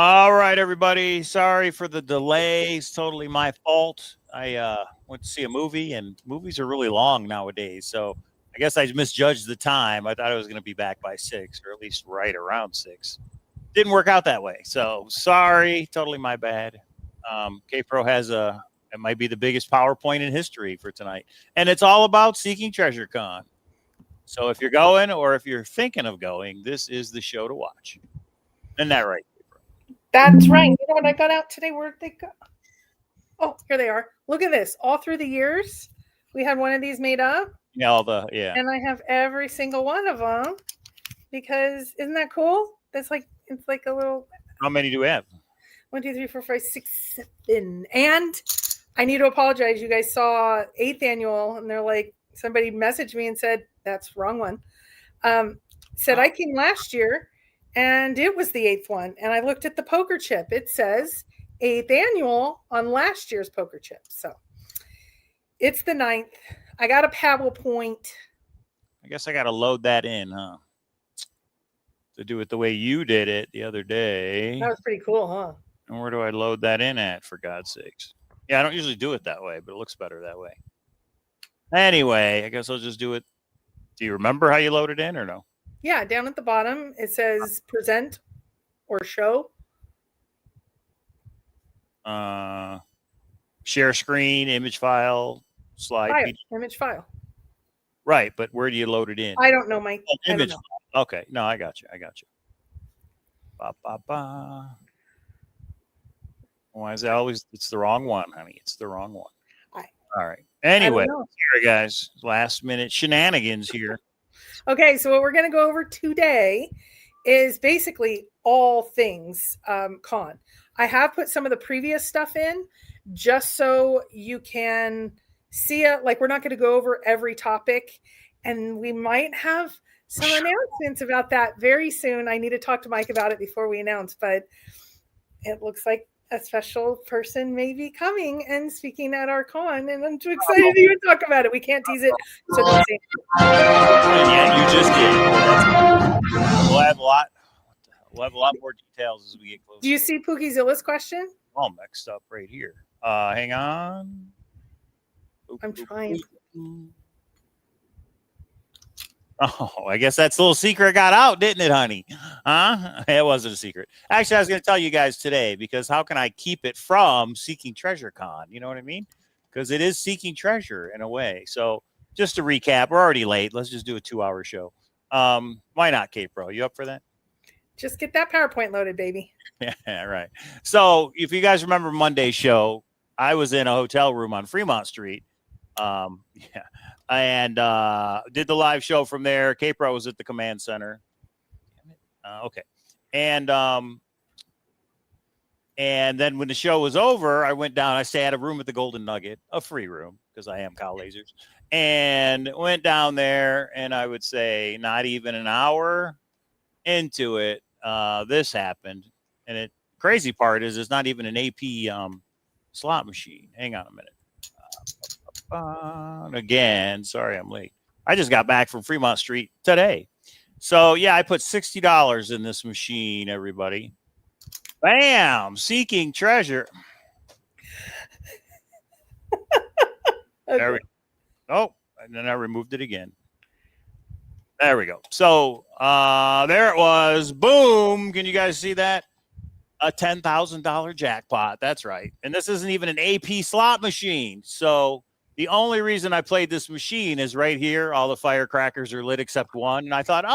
All right, everybody. Sorry for the delay. It's totally my fault. I went to see a movie, and movies are really long nowadays. So I guess I misjudged the time. I thought I was going to be back by 6, or at least right around 6. Didn't work out that way. So sorry. Totally my bad. K-Pro has it might be the biggest PowerPoint in history for tonight. And it's all about Seeking Treasure Con. So if you're going or if you're thinking of going, this is the show to watch. Isn't that right? That's right. You know what I got out today? Where'd they go? Oh, here they are. Look at this. All through the years, we had one of these made up. Yeah, And I have every single one of them because isn't that cool? It's like a little. How many do we have? 1, 2, 3, 4, 5, 6, 7. And I need to apologize. You guys saw 8th annual, and they're like, somebody messaged me and said that's wrong one. Said I came last year. And it was the 8th one. And I looked at the poker chip. It says 8th annual on last year's poker chip. So it's the 9th. I got a PowerPoint. I guess I got to load that in, huh? To do it the way you did it the other day. That was pretty cool, huh? And where do I load that in at, for God's sakes? Yeah, I don't usually do it that way, but it looks better that way. Anyway, I guess I'll just do it. Do you remember how you load it in or no? Yeah, down at the bottom, it says present or show. Share screen, image file, slide. Image file. Right, but where do you load it in? I don't know, Mike. Image file. Okay, no, I got you. Ba, ba, ba. Why is that always? It's the wrong one, honey. It's the wrong one. All right. Anyway, here, guys, last minute shenanigans here. Okay, so what we're going to go over today is basically all things con. I have put some of the previous stuff in just so you can see it. Like, we're not going to go over every topic, and we might have some announcements about that very soon. I need to talk to Mike about it before we announce, but it looks like a special person may be coming and speaking at our con, and I'm too excited to even talk about it. We can't tease it, so don't say it. Yeah, you just did. We'll have a lot. We'll have a lot more details as we get closer. Do you see Pookie Zilla's question? All mixed up right here. Hang on. I'm trying. Oh, I guess that's a little secret got out, didn't it, honey? Huh? It wasn't a secret. Actually, I was going to tell you guys today, because how can I keep it from Seeking Treasure Con? You know what I mean? Because it is Seeking Treasure in a way. So just to recap, we're already late. Let's just do a 2-hour show. Why not, K-Pro? You up for that? Just get that PowerPoint loaded, baby. Yeah, right. So if you guys remember Monday's show, I was in a hotel room on Fremont Street. And did the live show from there. K-Pro was at the command center. Okay. And then when the show was over, I went down. I stayed at a room at the Golden Nugget, a free room, because I am Cowlazars, and went down there. And I would say not even an hour into it, this happened. And the crazy part is it's not even an AP slot machine. Hang on a minute. Again, sorry I'm late. I just got back from Fremont Street today. So, yeah, I put $60 in this machine, everybody. Bam! Seeking Treasure. There we go. Oh, and then I removed it again. There we go. So, there it was. Boom. Can you guys see that? A $10,000 jackpot. That's right. And this isn't even an AP slot machine. So, the only reason I played this machine is right here. All the firecrackers are lit except one. And I thought,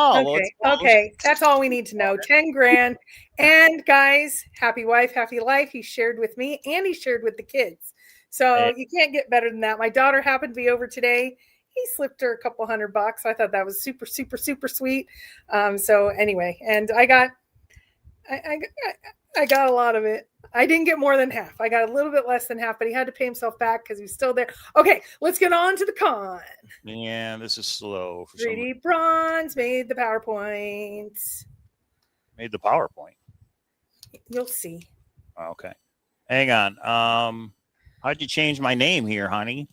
okay. That's all we need to know. 10 grand. And guys, happy wife, happy life. He shared with me and he shared with the kids. So you can't get better than that. My daughter happened to be over today. He slipped her a couple $100. I thought that was super, super, super sweet. So anyway, and I got a lot of it. I didn't get more than half. I got a little bit less than half, but he had to pay himself back because he's still there. Okay, let's get on to the con. Yeah, this is slow. For 3D Bronze made the PowerPoint. Made the PowerPoint. You'll see. Okay. Hang on. How'd you change my name here, honey?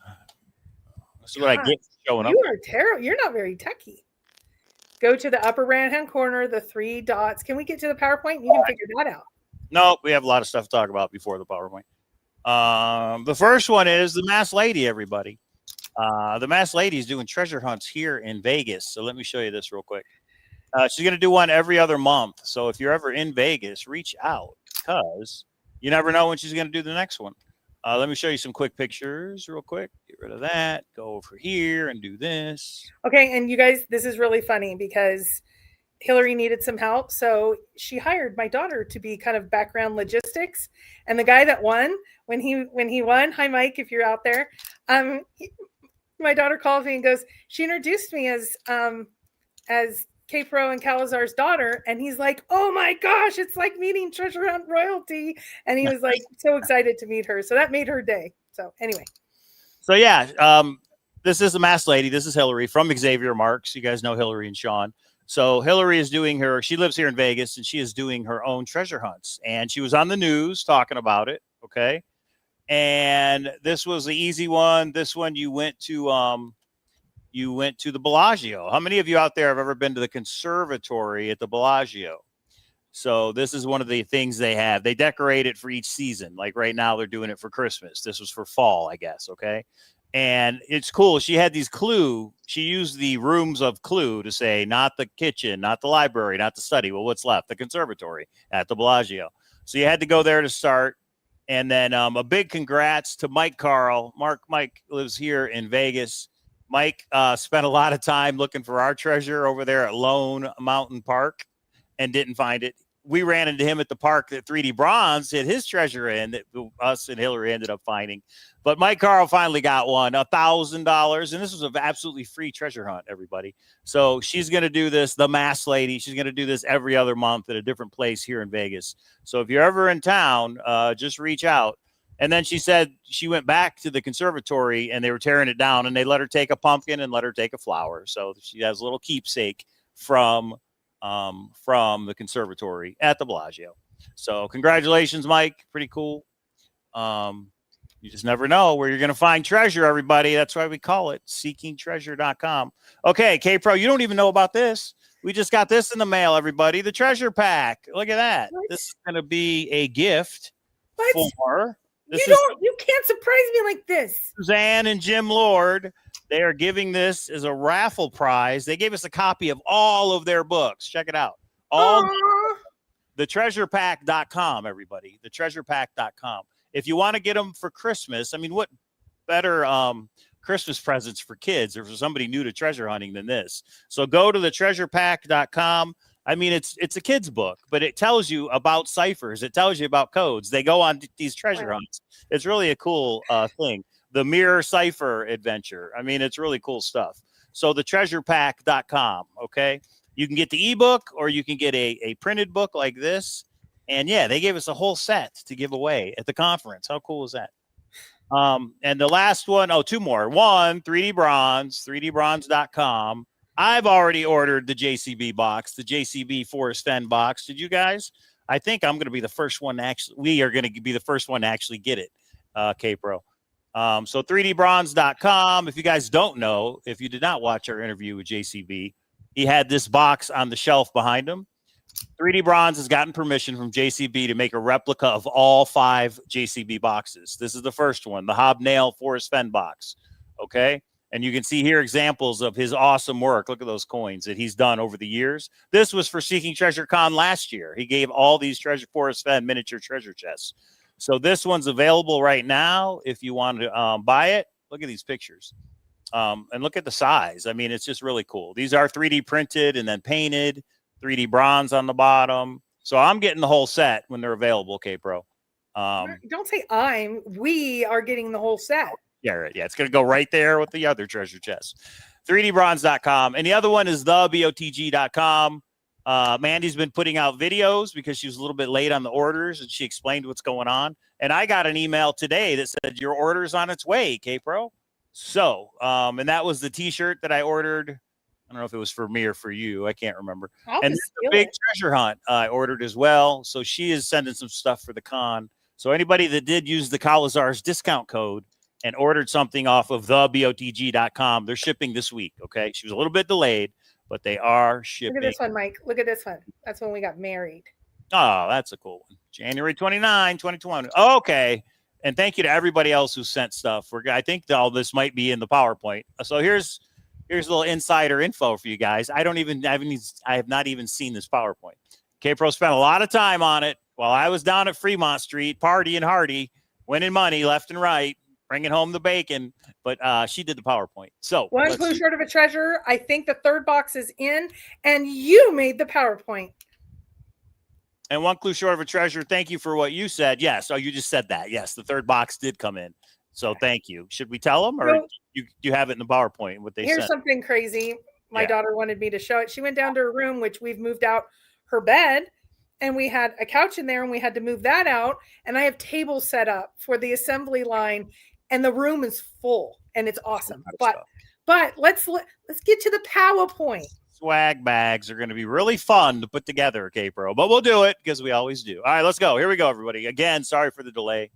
This is what I get for showing up. You are terrible. You're not very techie. Go to the upper right-hand corner, the 3 dots. Can we get to the PowerPoint? You can figure that out. No, we have a lot of stuff to talk about before the PowerPoint. The first one is the Masked Lady, everybody. The Masked Lady is doing treasure hunts here in Vegas. So let me show you this real quick. She's going to do one every other month. So if you're ever in Vegas, reach out because you never know when she's going to do the next one. Let me show you some quick pictures real quick. Get rid of that. Go over here and do this. Okay, and you guys, this is really funny because Hillary needed some help, so she hired my daughter to be kind of background logistics. And the guy that won, when he won, hi Mike, if you're out there, my daughter calls me and goes, she introduced me as K-Pro and Cowlazars' daughter, and he's like, oh my gosh, it's like meeting treasure hunt royalty, and he was like so excited to meet her, so that made her day. So anyway, so yeah, this is the Masked Lady. This is Hillary from Xavier Marks. You guys know Hillary and Sean. So Hillary is doing she lives here in Vegas, and she is doing her own treasure hunts, and she was on the news talking about it. Okay, and this was the easy one. This one you went to the Bellagio. How many of you out there have ever been to the conservatory at the Bellagio? So this is one of the things they have. They decorate it for each season. Like right now, they're doing it for Christmas. This was for fall, I guess. Okay. And it's cool. She had these clue. She used the rooms of clue to say, not the kitchen, not the library, not the study. Well, what's left? The conservatory at the Bellagio. So you had to go there to start. And then a big congrats to Mike Carl. Mike lives here in Vegas. Mike spent a lot of time looking for our treasure over there at Lone Mountain Park and didn't find it. We ran into him at the park that 3D Bronze hid his treasure in that us and Hillary ended up finding. But Mike Carl finally got one, $1,000. And this was an absolutely free treasure hunt, everybody. So she's going to do this, the Masked Lady. She's going to do this every other month at a different place here in Vegas. So if you're ever in town, just reach out. And then she said she went back to the conservatory and they were tearing it down and they let her take a pumpkin and let her take a flower. So she has a little keepsake from the conservatory at the Bellagio. So congratulations, Mike. Pretty cool. You just never know where you're going to find treasure, everybody. That's why we call it seekingtreasure.com. Okay, K-Pro, you don't even know about this. We just got this in the mail, everybody. The treasure pack. Look at that. What? This is going to be a gift for... You can't surprise me like this. Suzanne and Jim Lord, they are giving this as a raffle prize. They gave us a copy of all of their books. Check it out. TheTreasurePack.com, everybody. TheTreasurePack.com. If you want to get them for Christmas, I mean, what better Christmas presents for kids or for somebody new to treasure hunting than this? So go to TheTreasurePack.com. I mean, it's a kid's book, but it tells you about ciphers. It tells you about codes. They go on these treasure hunts. It's really a cool thing. The Mirror Cipher Adventure. I mean, it's really cool stuff. So TheTreasurePack.com, okay? You can get the ebook or you can get a printed book like this. And, yeah, they gave us a whole set to give away at the conference. How cool is that? And the last one, two more. One, 3D Bronze, 3dbronze.com. I've already ordered the JCB box, the JCB Forest Fen box. Did you guys? I think I'm going to be the first one to actually, we are going to be the first one to actually get it, K-Pro. So 3dbronze.com. If you guys don't know, if you did not watch our interview with JCB, he had this box on the shelf behind him. 3D Bronze has gotten permission from JCB to make a replica of all 5 JCB boxes. This is the first one, the Hobnail Forest Fen box. Okay. And you can see here examples of his awesome work. Look at those coins that he's done over the years. This was for Seeking Treasure Con last year. He gave all these Treasure Forest Fen miniature treasure chests. So this one's available right now if you want to buy it. Look at these pictures. And look at the size. I mean, it's just really cool. These are 3D printed and then painted, 3D bronze on the bottom. So I'm getting the whole set when they're available, K-Pro. Don't say we are getting the whole set. Yeah, right. Yeah, it's going to go right there with the other treasure chest. 3dbronze.com. And the other one is thebotg.com. Mandy's been putting out videos because she was a little bit late on the orders, and she explained what's going on. And I got an email today that said your order's on its way, K-Pro. So, and that was the T-shirt that I ordered. I don't know if it was for me or for you. I can't remember. And the big treasure hunt I ordered as well. So she is sending some stuff for the con. So anybody that did use the Cowlazars discount code and ordered something off of thebotg.com, they're shipping this week, okay? She was a little bit delayed, but they are shipping. Look at this one, Mike. Look at this one. That's when we got married. Oh, that's a cool one. January 29, 2020. Okay. And thank you to everybody else who sent stuff. I think all this might be in the PowerPoint. So here's a little insider info for you guys. I have not even seen this PowerPoint. K-Pro spent a lot of time on it while I was down at Fremont Street, partying hardy, winning money left and right, bringing home the bacon. But she did the PowerPoint. So one clue short of a treasure. I think the third box is in, and you made the PowerPoint. And one clue short of a treasure. Thank you for what you said. Yes. Oh, you just said that. Yes, the third box did come in. So thank you. Should we tell them, or you have it in the PowerPoint? What they here's said? Something crazy. My daughter wanted me to show it. She went down to her room, which we've moved out her bed, and we had a couch in there, and we had to move that out. And I have tables set up for the assembly line, and the room is full, and it's awesome. But let's get to the PowerPoint. Swag bags are going to be really fun to put together, K-Pro, but we'll do it because we always do. All right, let's go. Here we go, everybody. Again, sorry for the delay,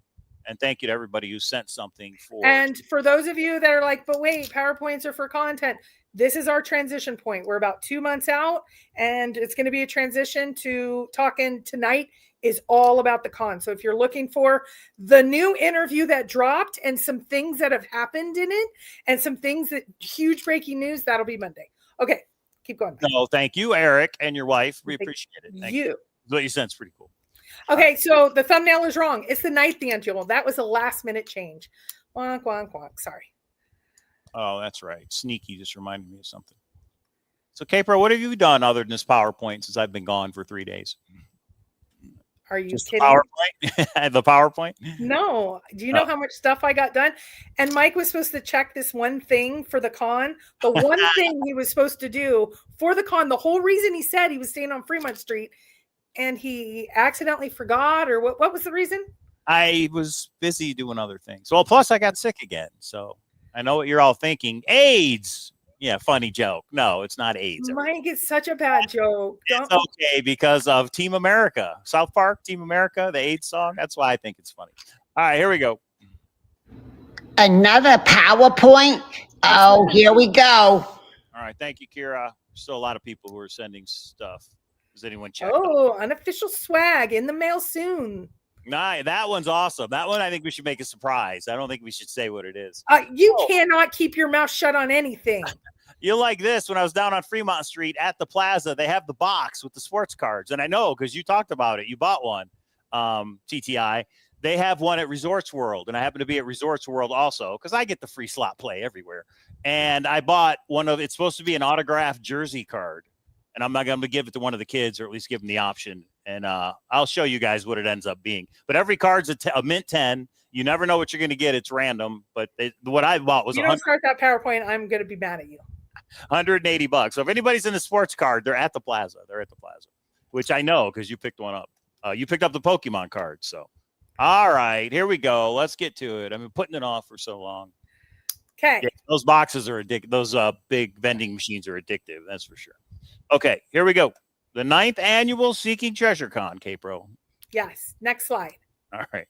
and thank you to everybody who sent something for. And for those of you that are like, but wait, PowerPoints are for content. This is our transition point. We're about 2 months out, and it's going to be a transition to talking tonight is all about the con. So if you're looking for the new interview that dropped and some things that have happened in it and some things that huge breaking news, that'll be Monday. Okay. Keep going. No, thank you, Eric, and your wife. We appreciate it. Thank you. What you said is pretty cool. Okay, so the thumbnail is wrong. It's the ninth annual. That was a last-minute change. Wonk, wonk, wonk. Sorry. Oh, that's right. Sneaky just reminded me of something. So, K-Pro, what have you done other than this PowerPoint since I've been gone for 3 days? Are you just kidding? PowerPoint? The PowerPoint? No. Do you know how much stuff I got done? And Mike was supposed to check this one thing for the con. The one thing he was supposed to do for the con, the whole reason he said he was staying on Fremont Street, and he accidentally forgot, or what was the reason? I was busy doing other things. Well, plus I got sick again. So I know what you're all thinking. AIDS. Yeah, funny joke. No, it's not AIDS. Mike, it's such a bad joke. It's okay because of Team America. South Park, Team America, the AIDS song. That's why I think it's funny. All right, here we go. Another PowerPoint? Oh, here we go. All right, thank you, Kira. Still a lot of people who are sending stuff. Does anyone check? Oh, unofficial swag in the mail soon. Nah, that one's awesome. That one I think we should make a surprise. I don't think we should say what it is. You cannot keep your mouth shut on anything. You like this? When I was down on Fremont Street at the plaza, they have the box with the sports cards. And I know because you talked about it. You bought one, TTI. They have one at Resorts World. And I happen to be at Resorts World also because I get the free slot play everywhere. And I bought one of, it's supposed to be an autographed jersey card. And I'm not going to give it to one of the kids, or at least give them the option. And I'll show you guys what it ends up being. But every card's a mint 10. You never know what you're going to get. It's random. But what I bought was you don't start that PowerPoint, I'm going to be mad at you. $180. So if anybody's in the sports card, they're at the plaza. They're at the plaza, which I know because you picked one up. You picked up the Pokemon card. So, all right, here we go. Let's get to it. I've been putting it off for so long. Okay. Yeah, those boxes are addictive. Those big vending machines are addictive. That's for sure. Okay, here we go. The 9th annual Seeking Treasure Con, K-Pro. Yes. Next slide. All right.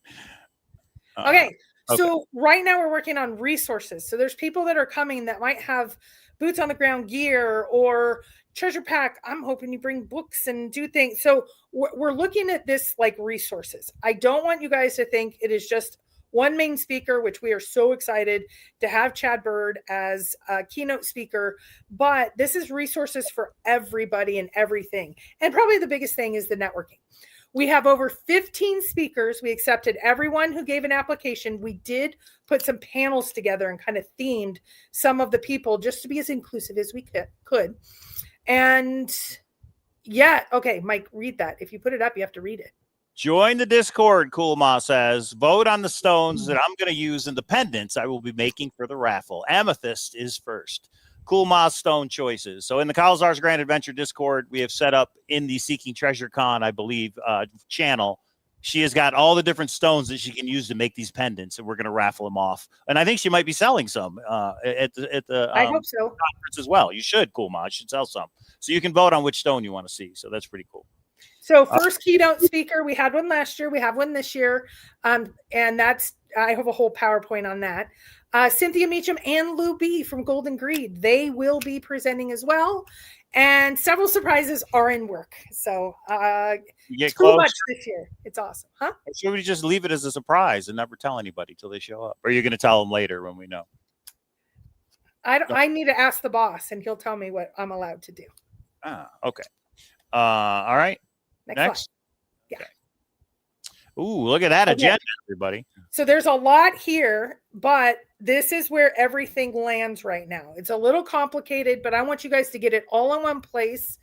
Okay. So right now we're working on resources. So there's people that are coming that might have boots on the ground gear or treasure pack. I'm hoping you bring books and do things. So we're looking at this like resources. I don't want you guys to think it is just one main speaker, which we are so excited to have Chad Bird as a keynote speaker, but this is resources for everybody and everything. And probably the biggest thing is the networking. We have over 15 speakers. We accepted everyone who gave an application. We did put some panels together and kind of themed some of the people just to be as inclusive as we could. And yeah, okay, Mike, read that. If you put it up, you have to read it. Join the Discord, Cool Ma says. Vote on the stones that I'm going to use in the pendants I will be making for the raffle. Amethyst is first. Cool Ma's stone choices. So in the Cowlazars Grand Adventure Discord, we have set up in the Seeking Treasure Con, I believe, channel. She has got all the different stones that she can use to make these pendants, and we're going to raffle them off. And I think she might be selling some at the I hope so. conference as well. You should, Cool Ma. You should sell some. So you can vote on which stone you want to see. So that's pretty cool. So first keynote speaker, we had one last year. We have one this year. And that's, I have a whole PowerPoint on that. Cynthia Meacham and Lou B from Golden Greed. They will be presenting as well. And several surprises are in work. So You get too close. much this year. It's awesome. Huh? Or should we just leave it as a surprise and never tell anybody till they show up? Or are you going to tell them later when we know? I need to ask the boss, and he'll tell me what I'm allowed to do. Ah, okay. All right. Next. Yeah. Okay. Ooh, look at that agenda, everybody. So there's a lot here, but this is where everything lands right now. It's a little complicated, but I want you guys to get it all in one place.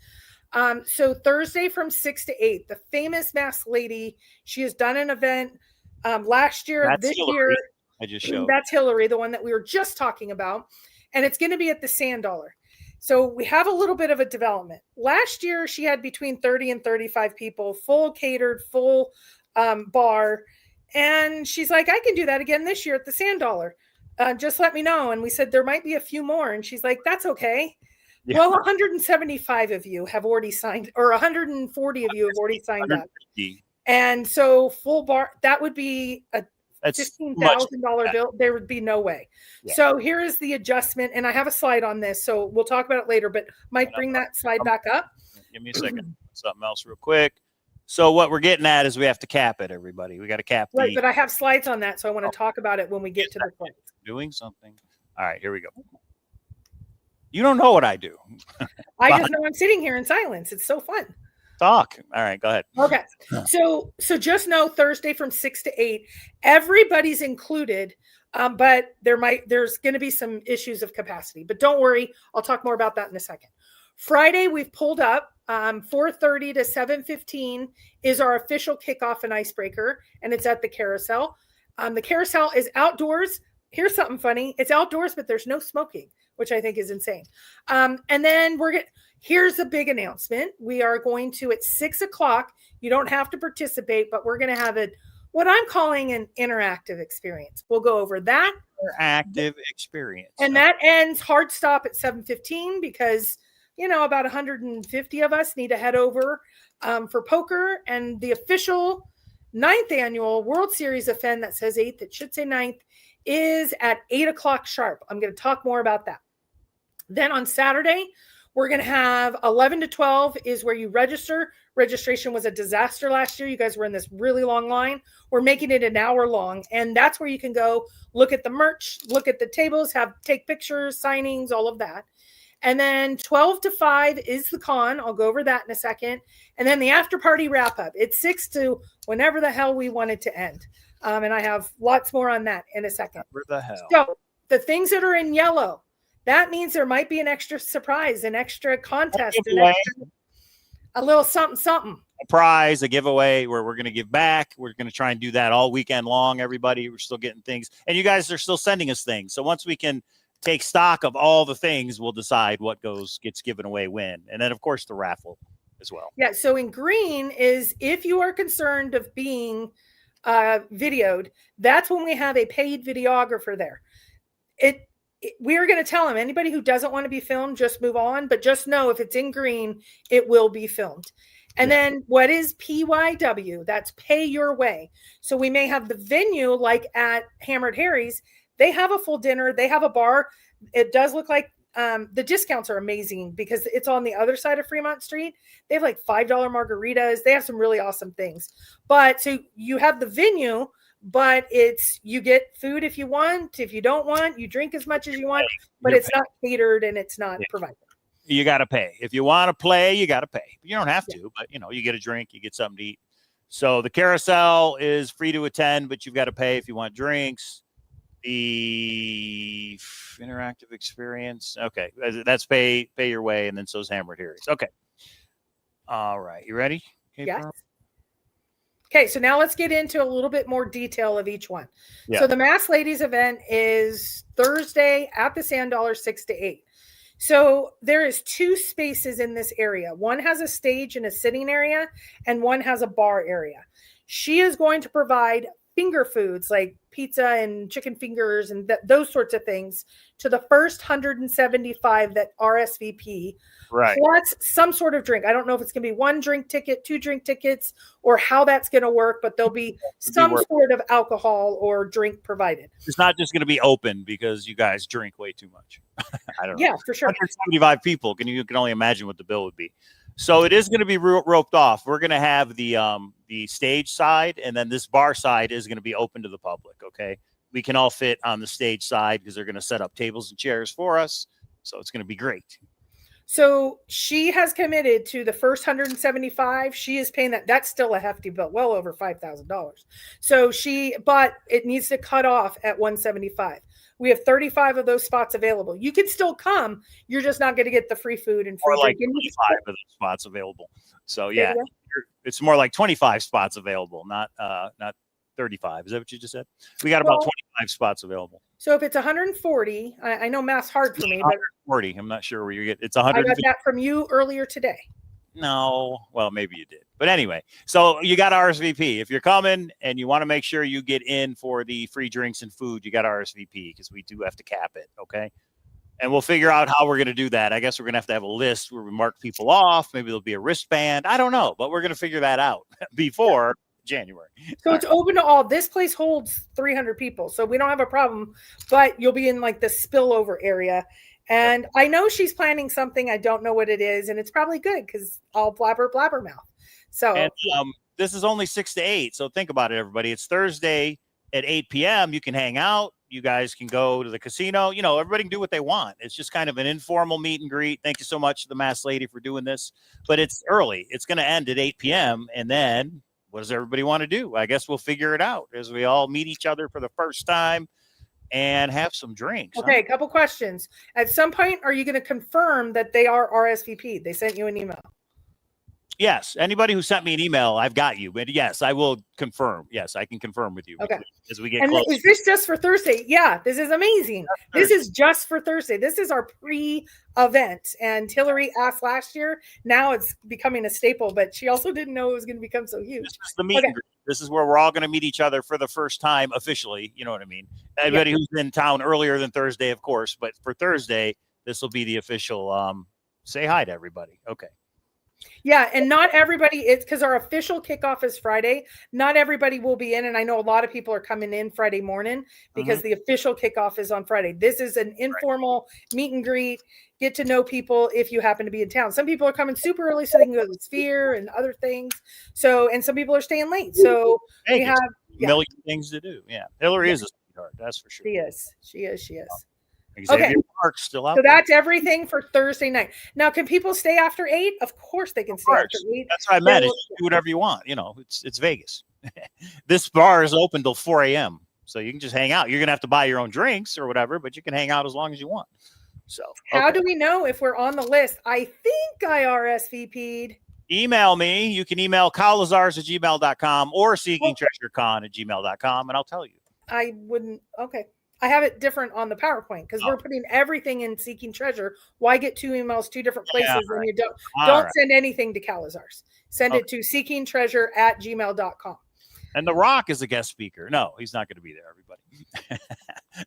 So Thursday from 6 to 8, the famous masked lady, she has done an event last year, That's this Hillary. year. I just showed. That's Hillary, the one that we were just talking about. And it's going to be at the Sand Dollar. So we have a little bit of a development. Last year, she had between 30 and 35 people, full catered, full bar. And she's like, I can do that again this year at the Sand Dollar. Just let me know. And we said, there might be a few more. And she's like, that's okay. Yeah. Well, 175 of you have already signed, or 140 of you have already signed up. And so full bar, that would be a $15,000 bill. There would be no way. Yeah. So here is the adjustment. And I have a slide on this, so we'll talk about it later, but Mike, bring that slide back up. Give me a second. Something else real quick. So what we're getting at is we have to cap it, everybody. We got to cap right, but I have slides on that, so I want to talk about it when we get to the point. Doing something. All right, here we go. You don't know what I do. I just know I'm sitting here in silence. It's so fun. Talk. All right, go ahead. Okay. So just know Thursday from 6 to 8, everybody's included, but there's going to be some issues of capacity. But don't worry, I'll talk more about that in a second. Friday, we've pulled up 4:30 to 7:15 is our official kickoff and icebreaker, and it's at the Carousel. The Carousel is outdoors. Here's something funny. It's outdoors, but there's no smoking, which I think is insane. And then here's a big announcement. We are going to, at 6 o'clock, you don't have to participate, but we're going to have what I'm calling an interactive experience. We'll go over that. Interactive experience. And that ends hard stop at 7:15 because, about 150 of us need to head over for poker. And the official 9th annual World Series event that says 8th, it should say 9th, is at 8 o'clock sharp. I'm going to talk more about that. Then on Saturday, we're going to have 11 to 12 is where you register. Registration was a disaster last year. You guys were in this really long line. We're making it an hour long. And that's where you can go look at the merch, look at the tables, take pictures, signings, all of that. And then 12 to 5 is the con. I'll go over that in a second. And then the after party wrap up. It's 6 to whenever the hell we want it to end. And I have lots more on that in a second. Where the hell? So the things that are in yellow, that means there might be an extra surprise, an extra contest, a little something. A prize, a giveaway where we're going to give back. We're going to try and do that all weekend long, everybody. We're still getting things. And you guys are still sending us things. So once we can take stock of all the things, we'll decide what gets given away when. And then, of course, the raffle as well. Yeah, so in green is if you are concerned of being videoed, that's when we have a paid videographer there. We are going to tell them, anybody who doesn't want to be filmed, just move on. But just know if it's in green, it will be filmed. And then what is PYW? That's pay your way. So we may have the venue like at Hammered Harry's. They have a full dinner. They have a bar. It does look like the discounts are amazing because it's on the other side of Fremont Street. They have like $5 margaritas. They have some really awesome things. But so you have the venue, but you get food if you want. If you don't want, you drink as much as you want, but it's not catered and it's not provided. You got to pay. If you want to play, you got to pay. You don't have to, but you get a drink, you get something to eat. So the Carousel is free to attend, but you've got to pay if you want drinks. The interactive experience. Okay. That's pay your way. And then so's Hammered Harry's. Okay. All right. You ready? Okay, yes. Okay. So now let's get into a little bit more detail of each one. Yeah. So the Masked Ladies event is Thursday at the Sand Dollar, 6 to 8. So there is 2 spaces in this area. One has a stage and a sitting area, and one has a bar area. She is going to provide finger foods like pizza and chicken fingers and those sorts of things to the first 175 that RSVP, Right. plus some sort of drink. I don't know if it's going to be 1 drink ticket, 2 drink tickets, or how that's going to work, but there'll be some sort of alcohol or drink provided. It's not just going to be open because you guys drink way too much. I don't know. Yeah, for sure. 175 people. You can only imagine what the bill would be. So it is going to be roped off. We're going to have the stage side, and then this bar side is going to be open to the public. Okay, we can all fit on the stage side because they're going to set up tables and chairs for us. So it's going to be great. So she has committed to the first 175. She is paying that. That's still a hefty bill, well over $5,000. So but it needs to cut off at 175. We have 35 of those spots available. You can still come. You're just not going to get the free food and free like drink. 25 of those spots available. So yeah, it's more like 25 spots available, not 35. Is that what you just said? We got about 25 spots available. So if it's 140, I know math's hard for me, but 140. I'm not sure where you get. It's 100. I got that from you earlier today. No, well, maybe you did. But anyway, so you got RSVP. If you're coming and you want to make sure you get in for the free drinks and food, you got RSVP because we do have to cap it. Okay. And we'll figure out how we're going to do that. I guess we're going to have a list where we mark people off. Maybe there'll be a wristband. I don't know, but we're going to figure that out before January. So it's open to all. This place holds 300 people, so we don't have a problem, but you'll be in like the spillover area. And I know she's planning something. I don't know what it is. And it's probably good because I'll blabber mouth. So and, this is only 6 to 8. So think about it, everybody. It's Thursday at 8 p.m. You can hang out. You guys can go to the casino. You know, everybody can do what they want. It's just kind of an informal meet and greet. Thank you so much to the Masked Lady for doing this. But it's early. It's going to end at 8 p.m. And then what does everybody want to do? I guess we'll figure it out as we all meet each other for the first time and have some drinks. Okay, a couple questions. At some point, are you going to confirm that they are RSVP? They sent you an email. Yes. Anybody who sent me an email, I've got you. But yes, I will confirm. Yes, I can confirm with you. Okay. As we get and close. Is this just for Thursday? Yeah, this is amazing. This is just for Thursday. This is our pre-event. And Hillary asked last year. Now it's becoming a staple, but she also didn't know it was going to become so huge. This is the meet and greet. This is where we're all going to meet each other for the first time officially. You know what I mean? Everybody who's in town earlier than Thursday, of course. But for Thursday, this will be the official say hi to everybody. Okay. Yeah, and not everybody, it's because our official kickoff is Friday. Not everybody will be in, and I know a lot of people are coming in Friday morning because the official kickoff is on Friday. This is an informal meet and greet, get to know people if you happen to be in town. Some people are coming super early so they can go to the Sphere and other things. So, and some people are staying late. So we have a million things to do. Yeah, Hillary is a sweetheart, that's for sure. She is. Xavier Park's still out. So that's everything for Thursday night. Now, can people stay after 8? Of course they can stay after 8. That's what I meant. Do whatever you want. You know, it's Vegas. This bar is open till 4 a.m. So you can just hang out. You're going to have to buy your own drinks or whatever, but you can hang out as long as you want. So how do we know if we're on the list? I think I RSVP'd. Email me. You can email Cowlazars@gmail.com or seekingtreasurecon@gmail.com, and I'll tell you. I wouldn't. Okay. I have it different on the PowerPoint because we're putting everything in Seeking Treasure. Why get 2 emails, 2 different places, and you don't send anything to Cowlazars. Send it to seekingtreasure@gmail.com. And The Rock is a guest speaker. No, he's not going to be there, everybody.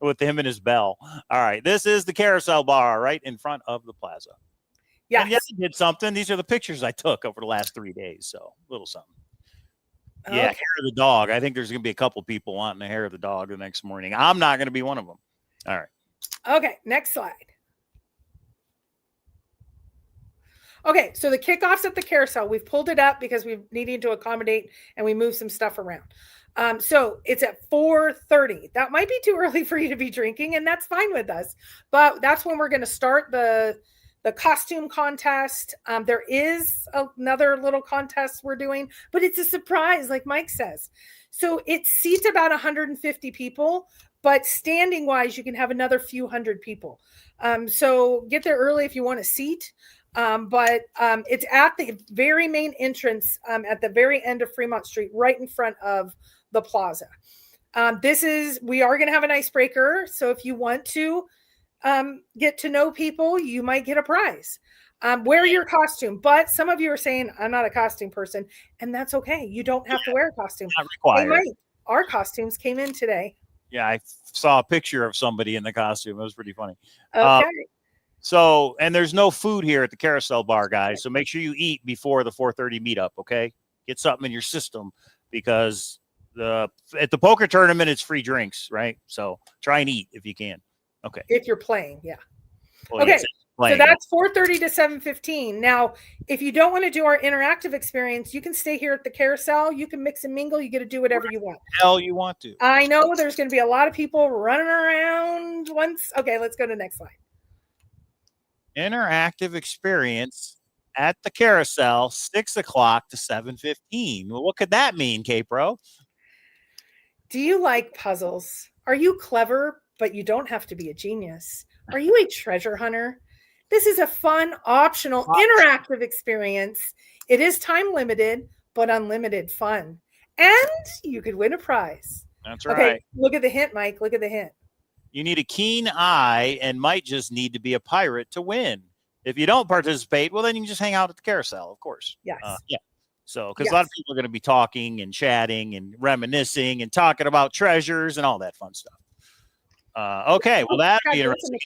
With him and his bell. All right. This is the Carousel Bar right in front of the plaza. Yes. And yes, I did something. These are the pictures I took over the last 3 days. So a little something. Yeah, hair of the dog. I think there's going to be a couple people wanting the hair of the dog the next morning. I'm not going to be one of them. All right. Okay, next slide. Okay, so the kickoffs at the carousel, we've pulled it up because we've needed to accommodate and we moved some stuff around. So it's at 4:30. That might be too early for you to be drinking, and that's fine with us. But that's when we're going to start the costume contest. There is another little contest we're doing, but it's a surprise, like Mike says. So it seats about 150 people, but standing wise, you can have another few hundred people. So get there early if you want a seat. But it's at the very main entrance at the very end of Fremont Street, right in front of the plaza. We are going to have an icebreaker. So if you want to get to know people, you might get a prize. Wear your costume, but some of you are saying I'm not a costume person, and that's okay. You don't have to wear a costume. Not required. our costumes came in today. Yeah, I saw a picture of somebody in the costume. It was pretty funny. Okay. So, and there's no food here at the Carousel Bar, guys. So make sure you eat before the 4:30 meetup. Okay, get something in your system because at the poker tournament it's free drinks, right? So try and eat if you can. Okay. If you're playing, yeah. Well, Okay. yes, playing, so that's 4:30 to 7:15. Now, if you don't want to do our interactive experience, you can stay here at the carousel. You can mix and mingle. You get to do whatever you want. Hell, you want to? I know there's going to be a lot of people running around once. Okay, let's go to the next slide. Interactive experience at the carousel, 6 o'clock to 7:15. Well, what could that mean, K-Pro? Do you like puzzles? Are you clever, but you don't have to be a genius? Are you a treasure hunter? This is a fun, optional, interactive experience. It is time limited, but unlimited fun. And you could win a prize. That's right. Okay, look at the hint, Mike. Look at the hint. You need a keen eye and might just need to be a pirate to win. If you don't participate, well, then you can just hang out at the carousel, of course. Yes. Yeah. So, because a lot of people are going to be talking and chatting and reminiscing and talking about treasures and all that fun stuff. Okay. Well, that'd be interesting.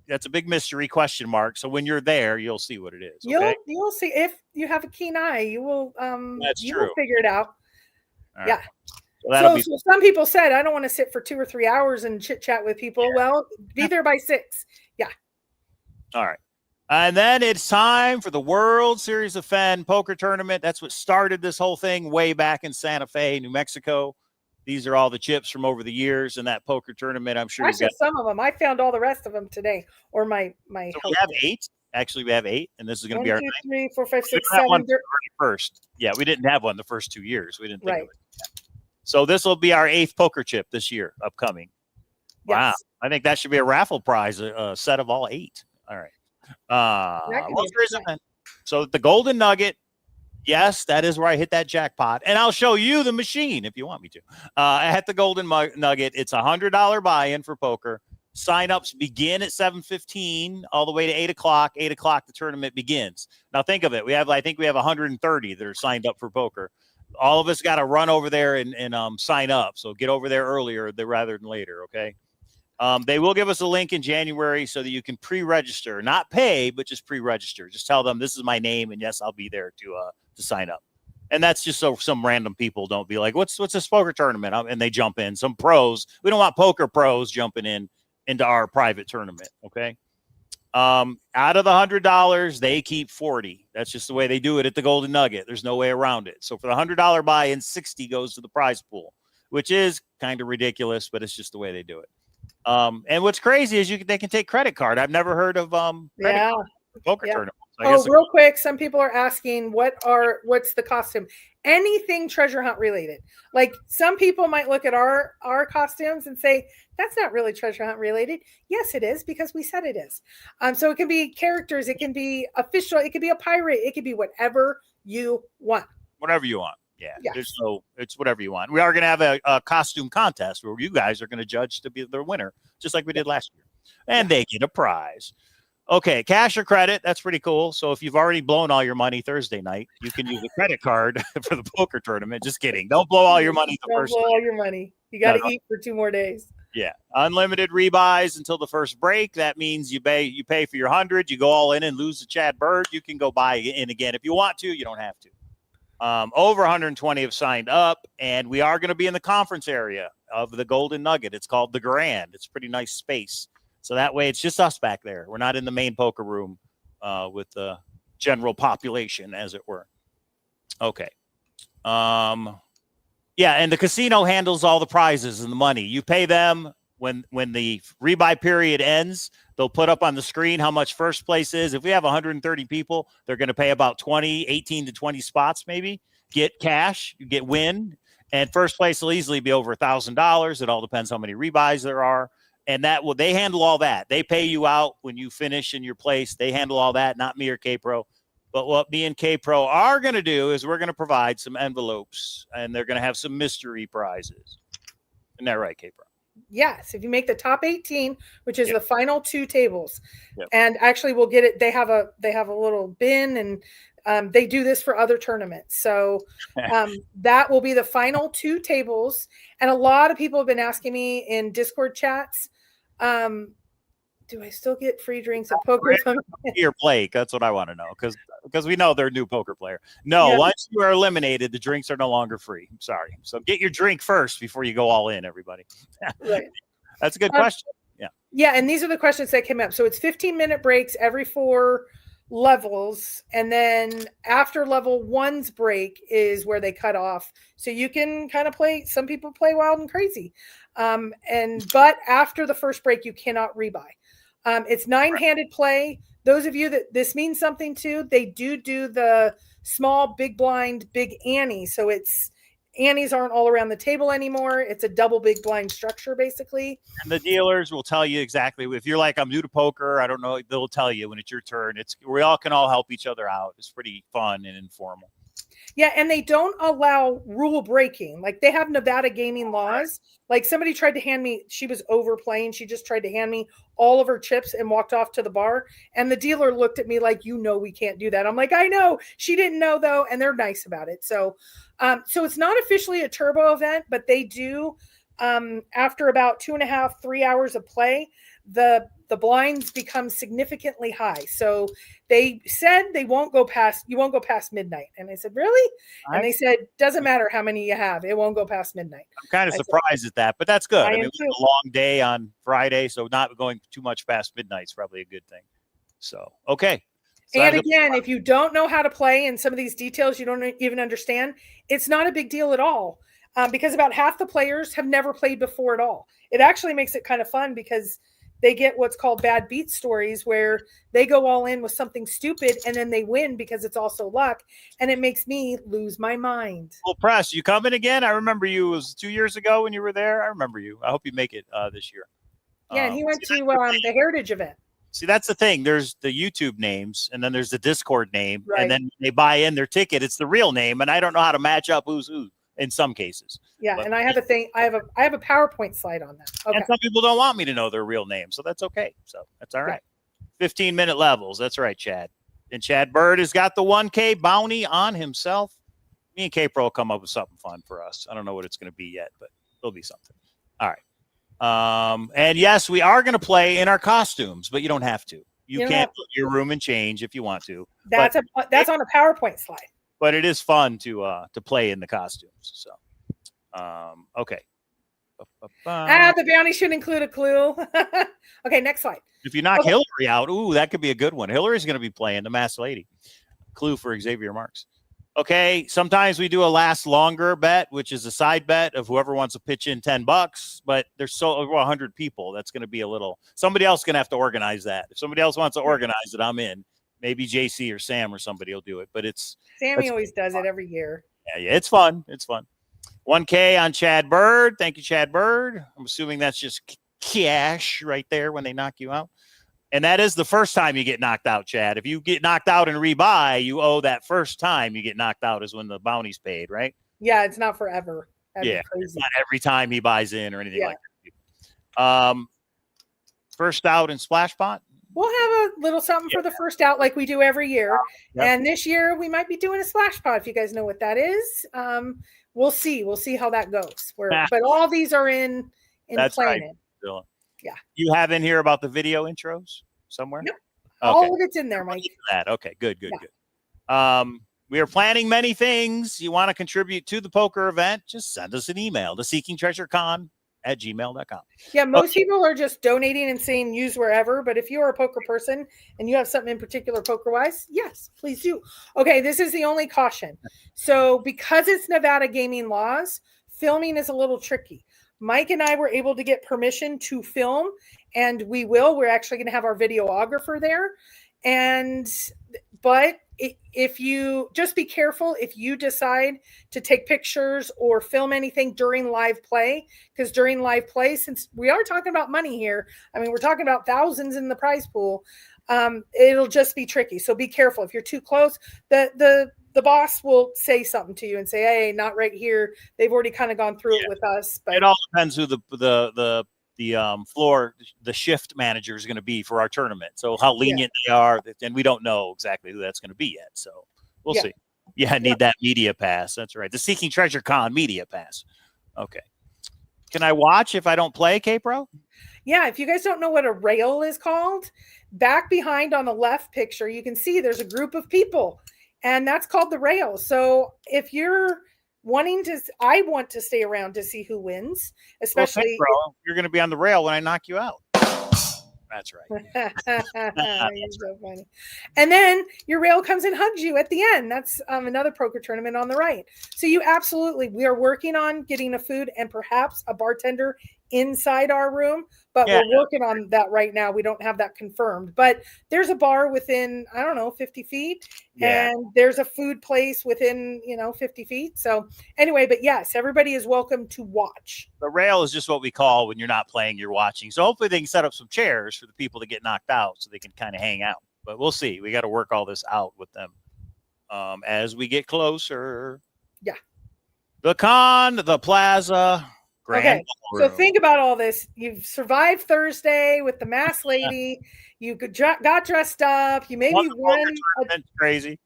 That's a big mystery question mark. So when you're there, you'll see what it is. Okay? You'll see if you have a keen eye. You will. That's you true. will figure it out. All yeah. Right. So, so some people said, I don't want to sit for 2 or 3 hours and chit chat with people. Yeah. Well, be there by 6. Yeah. All right. And then it's time for the World Series of Fen poker tournament. That's what started this whole thing way back in Santa Fe, New Mexico. These are all the chips from over the years in that poker tournament. I'm sure actually some of them. I found all the rest of them today. Or my. So we have 8. Actually, we have 8, and this is going to be our 1, 2, 3, 4, 5, 6, 7. First, yeah, we didn't have one the first 2 years. We didn't think right. of it. So this will be our 8th poker chip this year, upcoming. Yes. Wow, I think that should be a raffle prize, a set of all 8. All right. So the Golden Nugget, yes, that is where I hit that jackpot, and I'll show you the machine if you want me to. At the Golden Nugget, it's $100 buy-in for poker. Sign-ups begin at 7:15 all the way to 8 o'clock. 8 o'clock, the tournament begins. Now think of it. I think we have 130 that are signed up for poker. All of us got to run over there and sign up. So get over there earlier rather than later. Okay. They will give us a link in January so that you can pre-register, not pay, but just pre-register. Just tell them this is my name, and yes, I'll be there to sign up. And that's just so some random people don't be like, what's this poker tournament? And they jump in. Some pros. We don't want poker pros jumping into our private tournament. Okay. Out of the $100, they keep 40. That's just the way they do it at the Golden Nugget. There's no way around it. So for the $100 buy-in, 60 goes to the prize pool, which is kind of ridiculous, but it's just the way they do it. And what's crazy is they can take credit card. I've never heard of poker tournament. So real quick, some people are asking what's the costume? Anything treasure hunt related. Like some people might look at our costumes and say, that's not really treasure hunt related. Yes, it is, because we said it is. So it can be characters, it can be official, it could be a pirate, it could be whatever you want. Whatever you want. Yeah, yes. It's whatever you want. We are going to have a costume contest where you guys are going to judge to be the winner, just like we did last year. And they get a prize. Okay, cash or credit, that's pretty cool. So if you've already blown all your money Thursday night, you can use a credit card for the poker tournament. Just kidding. Don't blow all your money the first blow all your money. You got to eat for 2 more days. Yeah. Unlimited rebuys until the first break. That means you pay for your 100, you go all in and lose the Chad Bird. You can go buy in again. If you want to, you don't have to. Over 120 have signed up, and we are going to be in the conference area of the Golden Nugget. It's called the Grand. It's a pretty nice space. So that way it's just us back there. We're not in the main poker room with the general population, as it were. Okay. Yeah, and the casino handles all the prizes and the money. You pay them when the rebuy period ends. They'll put up on the screen how much first place is. If we have 130 people, they're going to pay about 18 to 20 spots maybe. Get cash, you get win, and first place will easily be over $1,000. It all depends how many rebuys there are. And they handle all that. They pay you out when you finish in your place. They handle all that, not me or K-Pro. But what me and K-Pro are going to do is we're going to provide some envelopes, and they're going to have some mystery prizes. Isn't that right, K-Pro? Yes, if you make the top 18, which is the final 2 tables, and actually we'll get it. They have a little bin, and They do this for other tournaments. So that will be the final 2 tables. And a lot of people have been asking me in Discord chats, do I still get free drinks at poker? Here, Blake, that's what I want to know, because we know they're a new poker player. No, yeah. Once you are eliminated, the drinks are no longer free. I'm sorry. So get your drink first before you go all in, everybody. Right. That's a good question. Yeah. Yeah, and these are the questions that came up. So it's 15-minute breaks every 4 levels, and then after level 1's break is where they cut off. So you can kind of play. Some people play wild and crazy, but after the first break, you cannot rebuy. It's 9-handed play. Those of you that this means something to, they do the small, big blind, big ante. So it's antes aren't all around the table anymore. It's a double big blind structure, basically. And the dealers will tell you exactly. If you're like, I'm new to poker, I don't know, they'll tell you when it's your turn. We all can all help each other out. It's pretty fun and informal. Yeah, and they don't allow rule breaking. Like, they have Nevada gaming laws. Like, somebody tried to hand me, she was overplaying. She just tried to hand me all of her chips and walked off to the bar. And the dealer looked at me like, we can't do that. I'm like, I know. She didn't know, though. And they're nice about it. So it's not officially a turbo event, but they do, after about 2.5, 3 hours of play, the blinds become significantly high. So they said you won't go past midnight. And I said, really? And they said, doesn't matter how many you have. It won't go past midnight. I'm kind of surprised at that, but that's good. I mean, it's a long day on Friday, so not going too much past midnight is probably a good thing. So, okay. So and again, if you don't know how to play and some of these details you don't even understand, it's not a big deal at all, because about half the players have never played before at all. It actually makes it kind of fun because they get what's called bad beat stories, where they go all in with something stupid and then they win because it's also luck. And it makes me lose my mind. Well, Press, you coming again? I remember you. It was 2 years ago when you were there. I remember you. I hope you make it this year. Yeah, and he went to the Heritage event. See, that's the thing. There's the YouTube names, and then there's the Discord name, right. And then they buy in their ticket. It's the real name, and I don't know how to match up who's who in some cases. Yeah, but, and I have a thing. I have a PowerPoint slide on that. Okay. And some people don't want me to know their real name, so that's okay. So that's all right. 15-minute levels. That's right, Chad. And Chad Bird has got the 1K bounty on himself. Me and K-Pro will come up with something fun for us. I don't know what it's going to be yet, but it'll be something. All right. And yes, we are going to play in our costumes, but you don't have to. You can't put your room and change if you want to. That's on a PowerPoint slide. But it is fun to play in the costumes. So, okay. The bounty should include a clue. Okay, next slide. If you knock Hillary out, that could be a good one. Hillary's going to be playing the Masked Lady. Clue for Xavier Marks. Okay, sometimes we do a last longer bet, which is a side bet of whoever wants to pitch in $10, but there's over 100 people. That's going to be somebody else going to have to organize that. If somebody else wants to organize it, I'm in. Maybe JC or Sam or somebody will do it, but Sammy always does it every year. Yeah, it's fun. It's fun. 1K on Chad Bird. Thank you, Chad Bird. I'm assuming that's just cash right there when they knock you out. And that is the first time you get knocked out, Chad. If you get knocked out and rebuy, you owe that first time you get knocked out is when the bounty's paid, right? Yeah, it's not forever. It's not every time he buys in or anything like that. First out in Splash Pot. We'll have a little something for the first out like we do every year. Yep. And this year we might be doing a Splash Pot if you guys know what that is. We'll see. We'll see how that goes. But all these are in planning. Right. Yeah. You have in here about the video intros somewhere? Yep. Okay. All of it's in there, Mike. Okay, good. We are planning many things. You want to contribute to the poker event, just send us an email to seekingtreasurecon@gmail.com. Yeah, most people are just donating and saying use wherever, but if you're a poker person and you have something in particular poker-wise, yes, please do. Okay, this is the only caution. So because it's Nevada gaming laws, filming is a little tricky. Mike and I were able to get permission to film, and we will. We're actually going to have our videographer there. But if you just be careful if you decide to take pictures or film anything during live play, because during live play, since we are talking about money here, I mean, we're talking about thousands in the prize pool. It'll just be tricky. So be careful. If you're too close, the boss will say something to you and say, hey, not right here. They've already kind of gone through it with us. But it all depends who the shift manager is going to be for our tournament. So how lenient they are, and we don't know exactly who that's going to be yet. So We'll see. Yeah, I need that media pass. That's right. The Seeking Treasure Con media pass. Okay. Can I watch if I don't play, K-Pro? Yeah, if you guys don't know what a rail is called, back behind on the left picture, you can see there's a group of people, and that's called the rail. So if you're wanting to, I want to stay around to see who wins, especially. Well, K-Pro, you're going to be on the rail when I knock you out. That's right. You're so funny. And then your rail comes and hugs you at the end. That's another poker tournament on the right. So we are working on getting a food and perhaps a bartender inside our room, but we're working on that right now. We don't have that confirmed, but there's a bar within, 50 feet, and there's a food place within, 50 feet. So anyway, but yes, everybody is welcome to watch. The rail is just what we call when you're not playing, you're watching. So hopefully they can set up some chairs for the people to get knocked out so they can kind of hang out, but we'll see. We got to work all this out with them as we get closer. Yeah. The con, the plaza. Okay, so think about all this. You've survived Thursday with the masked lady. You got dressed up. You maybe won. Crazy.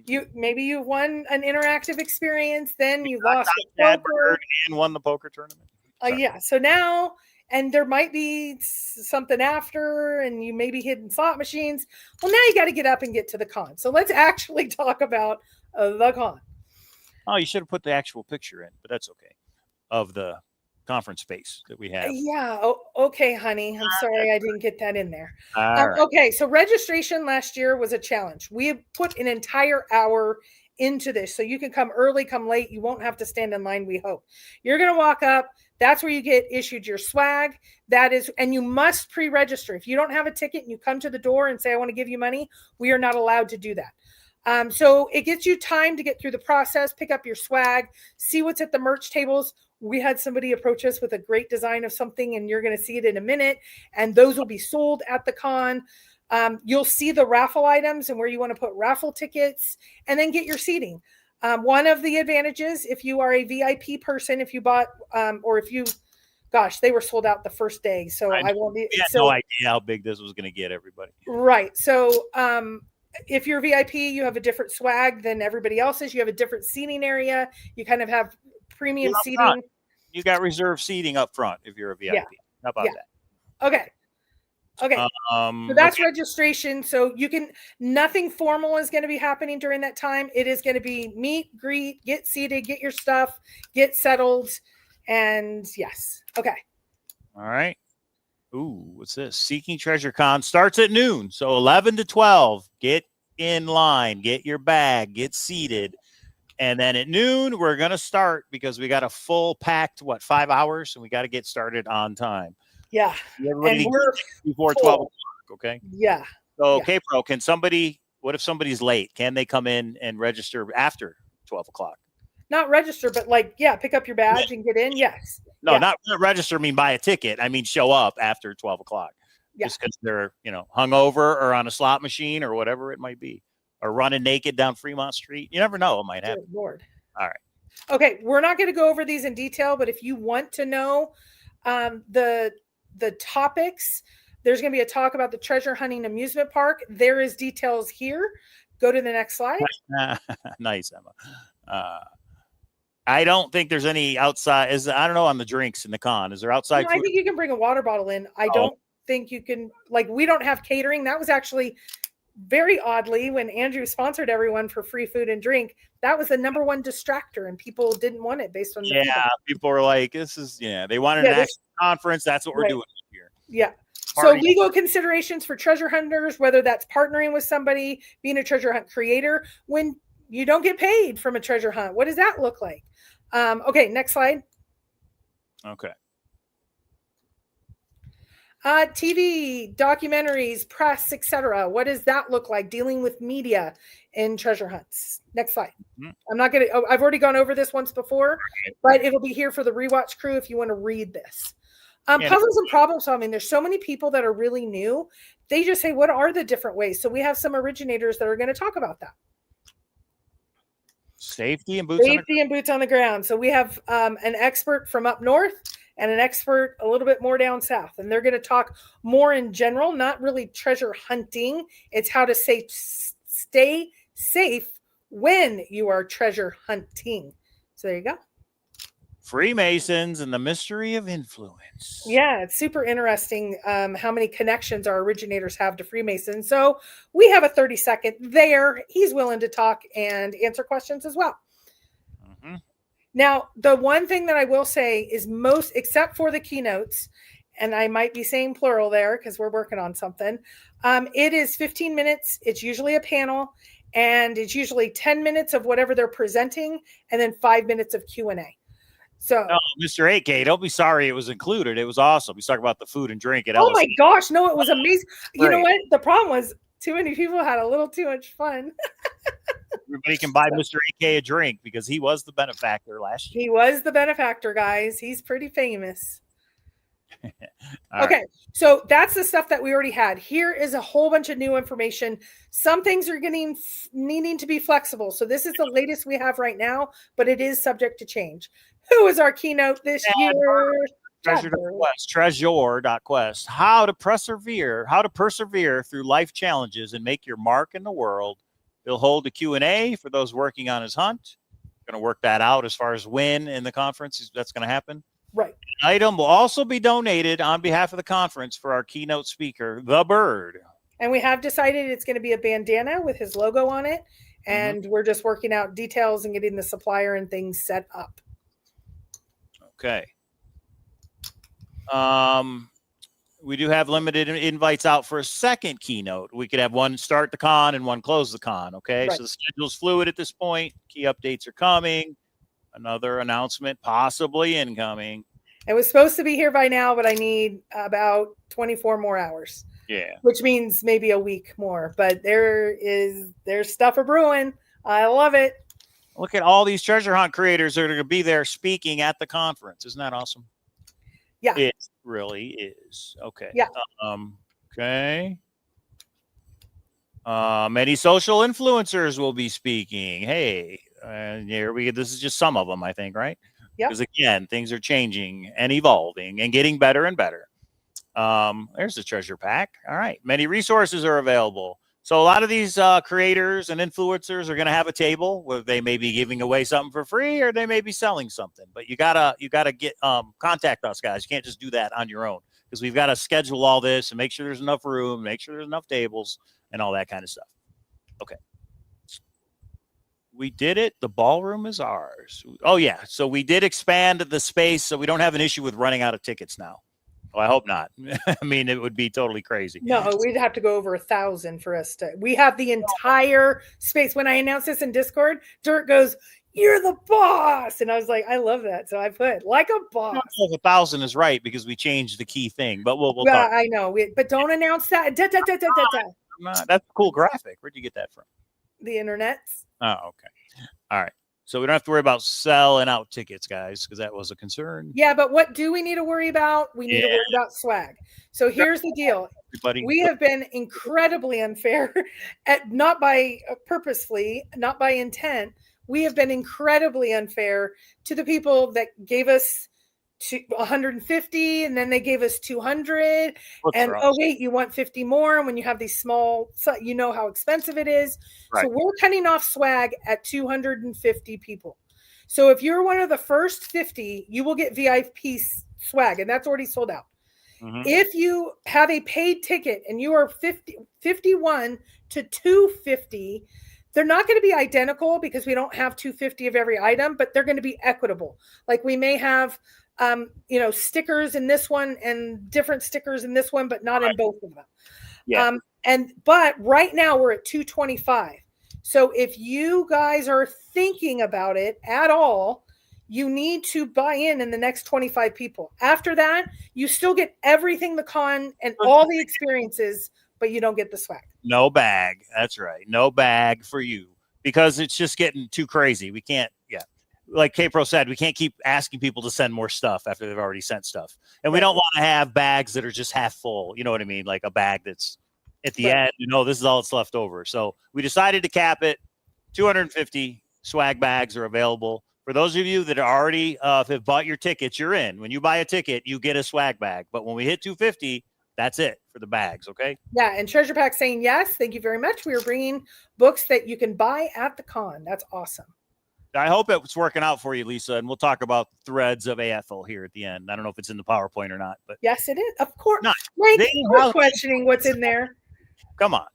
You won an interactive experience. Then you lost the poker and won the poker tournament. Yeah. So now, and there might be something after, and you may be hidden slot machines. Well, now you got to get up and get to the con. So let's actually talk about the con. Oh, you should have put the actual picture in, but that's okay. Of the conference space that we have. Yeah. Oh, okay, honey. I'm sorry I didn't get that in there. Right. Okay. So registration last year was a challenge. We put an entire hour into this. So you can come early, come late. You won't have to stand in line, we hope. You're going to walk up. That's where you get issued your swag. And you must pre-register. If you don't have a ticket and you come to the door and say, I want to give you money, we are not allowed to do that. So it gets you time to get through the process, pick up your swag, see what's at the merch tables. We had somebody approach us with a great design of something, and you're going to see it in a minute. And those will be sold at the con. You'll see the raffle items and where you want to put raffle tickets, and then get your seating. One of the advantages, if you are a VIP person, if you bought, they were sold out the first day. So I won't be. We had no idea how big this was going to get, everybody. Right. So, if you're VIP, you have a different swag than everybody else's. You have a different seating area. You kind of have premium seating. You got reserved seating up front if you're a VIP. Yeah. How about that? Okay. So that's registration. So nothing formal is going to be happening during that time. It is going to be meet, greet, get seated, get your stuff, get settled. And yes. Okay. All right. Ooh, what's this? Seeking Treasure Con starts at noon. So 11 to 12, get in line, get your bag, get seated. And then at noon, we're going to start because we got a full packed, 5 hours? And we got to get started on time. Yeah. Everybody before 12 o'clock, okay? Yeah. So, okay, Pro, what if somebody's late? Can they come in and register after 12 o'clock? Not register, but pick up your badge and get in. Yes. No, not register, buy a ticket. Show up after 12 o'clock. Yeah. Just because they're, hungover or on a slot machine or whatever it might be. Or running naked down Fremont Street. You never know. It might happen. Good Lord. All right. Okay. We're not going to go over these in detail, but if you want to know the topics, there's going to be a talk about the treasure hunting amusement park. There is details here. Go to the next slide. Nice, Emma. I don't think there's any outside. I don't know on the drinks in the con. Is there outside? I think you can bring a water bottle in. I don't think you can. We don't have catering. That was actually very oddly when Andrew sponsored everyone for free food and drink. That was the number one distractor, and people didn't want it based on. People were like, "This is They wanted an actual conference. That's what we're doing here." Yeah. So legal considerations for treasure hunters, whether that's partnering with somebody, being a treasure hunt creator, when you don't get paid from a treasure hunt, what does that look like? Okay, next slide. Okay. TV, documentaries, press, etc. What does that look like? Dealing with media in treasure hunts. Next slide. Mm-hmm. I've already gone over this once before, but it'll be here for the rewatch crew if you want to read this. Puzzles and problem solving. There's so many people that are really new. They just say, what are the different ways? So we have some originators that are going to talk about that. Safety and boots on the ground. So we have an expert from up north and an expert a little bit more down south. And they're going to talk more in general, not really treasure hunting. It's how to stay safe when you are treasure hunting. So there you go. Freemasons and the mystery of influence. Yeah, it's super interesting how many connections our originators have to Freemasons. So we have a 30-second there. He's willing to talk and answer questions as well. Mm-hmm. Now, the one thing that I will say is most, except for the keynotes, and I might be saying plural there because we're working on something, it is 15 minutes. It's usually a panel, and it's usually 10 minutes of whatever they're presenting, and then 5 minutes of Q&A. So, no, Mr. 8K, don't be sorry it was included. It was awesome. He's talking about the food and drink at oh LSU. my gosh, no, it was amazing. You know Great. what? The problem was too many people had a little too much fun. Everybody can buy Mr. 8K a drink because he was the benefactor last year. He was the benefactor, guys. He's pretty famous. Okay, right. so that's the stuff that we already had. Here is a whole bunch of new information. Some things are needing to be flexible. So this is the latest we have right now, but it is subject to change. Who is our keynote this year? Treasure.quest. How to persevere through life challenges and make your mark in the world. He'll hold a Q&A for those working on his hunt. Going to work that out as far as when in the conference that's going to happen. Right. An item will also be donated on behalf of the conference for our keynote speaker, the Bird. And we have decided it's going to be a bandana with his logo on it. And we're just working out details and getting the supplier and things set up. Okay. We do have limited invites out for a second keynote. We could have one start the con and one close the con. Okay. Right. So the schedule's fluid at this point. Key updates are coming. Another announcement possibly incoming. It was supposed to be here by now, but I need about 24 more hours. Yeah. Which means maybe a week more. But there's stuff a brewing. I love it. Look at all these treasure hunt creators that are going to be there speaking at the conference. Isn't that awesome? Yeah. It really is. Okay. Yeah. Okay. Many social influencers will be speaking. Hey, here we go. This is just some of them, I think, right? Yeah. Because again, things are changing and evolving and getting better and better. There's the treasure pack. All right. Many resources are available. So a lot of these creators and influencers are going to have a table where they may be giving away something for free or they may be selling something. But you gotta get contact us, guys. You can't just do that on your own because we've got to schedule all this and make sure there's enough room, make sure there's enough tables and all that kind of stuff. Okay. We did it. The ballroom is ours. Oh, yeah. So we did expand the space so we don't have an issue with running out of tickets now. Well, I hope not. I mean, it would be totally crazy. No, we'd have to go over 1,000 for us to. We have the entire space. When I announced this in Discord, Dirk goes, "You're the boss," and I was like, "I love that." So I put like a boss. 1,000 is right because we changed the key thing, but we'll Yeah, talk. I know. But don't announce that. That's a cool graphic. Where'd you get that from? The internet. Oh, okay. All right. So we don't have to worry about selling out tickets, guys, because that was a concern. Yeah, but what do we need to worry about? We need to worry about swag. So here's the deal. Everybody. We have been incredibly unfair at not by purposefully, not by intent. We have been incredibly unfair to the people that gave us 150 and then they gave us 200 and oh wait, you want 50 more. And when you have these small, you know how expensive it is. Right. So we're cutting off swag at 250 people. So if you're one of the first 50, you will get VIP swag, and that's already sold out. Mm-hmm. If you have a paid ticket and you are 51 to 250, they're not going to be identical because we don't have 250 of every item, but they're going to be equitable. Like we may have stickers in this one and different stickers in this one, but not in both of them. Yeah. But right now we're at 225. So if you guys are thinking about it at all, you need to buy in the next 25 people. After that, you still get everything, the con and all the experiences, but you don't get the swag. No bag. That's right. No bag for you because it's just getting too crazy. We can't. Yeah. Like K-Pro said, we can't keep asking people to send more stuff after they've already sent stuff. And we don't want to have bags that are just half full. You know what I mean? Like a bag that's at the end, this is all that's left over. So we decided to cap it. 250 swag bags are available. For those of you that are already, have bought your tickets, you're in. When you buy a ticket, you get a swag bag. But when we hit 250, That's it for the bags. Okay. Yeah, and Treasure Pack saying yes. Thank you very much. We are bringing books that you can buy at the con. That's awesome. I hope it's working out for you, Lisa, and we'll talk about threads of Aethel here at the end. I don't know if it's in the PowerPoint or not, but yes, it is. Of course. No, Mike, we're questioning what's in there. Come on.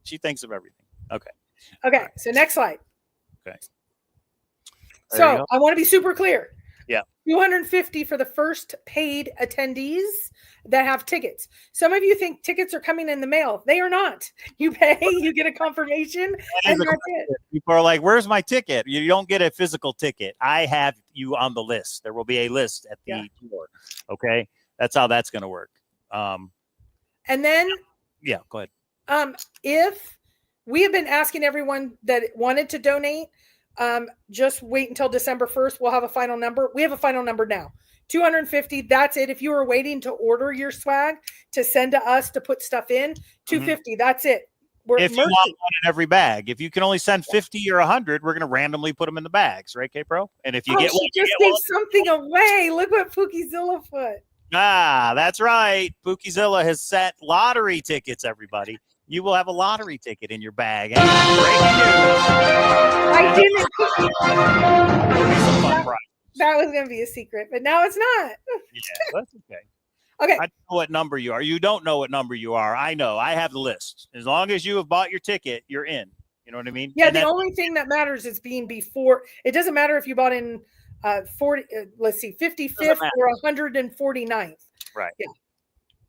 She thinks of everything. Okay. Okay, so next slide. Okay. So I want to be super clear. Yeah. 250 for the first paid attendees that have tickets. Some of you think tickets are coming in the mail. They are not. You pay, you get a confirmation, and that's it. People are like, where's my ticket? You don't get a physical ticket. I have you on the list. There will be a list at the door. Okay. That's how that's going to work. And then yeah, go ahead. If we have been asking everyone that wanted to donate, just wait until December 1st. We'll have a final number. We have a final number now. 250. That's it. If you were waiting to order your swag to send to us to put stuff in, 250. That's it. If you want one in every bag, if you can only send 50 or 100, we're going to randomly put them in the bags, right, K-Pro? And if you get one, just gave something away. Look what Pookiezilla put. Ah, that's right. Pookiezilla has set lottery tickets, everybody. You will have a lottery ticket in your bag. And breaking news. I didn't. Fun that was going to be a secret, but now it's not. Yeah, that's okay. Okay. I know what number you are. You don't know what number you are. I know. I have the list. As long as you have bought your ticket, you're in. You know what I mean? Yeah, the only thing that matters is being before. It doesn't matter if you bought in 55th or 149th. Right. Yeah.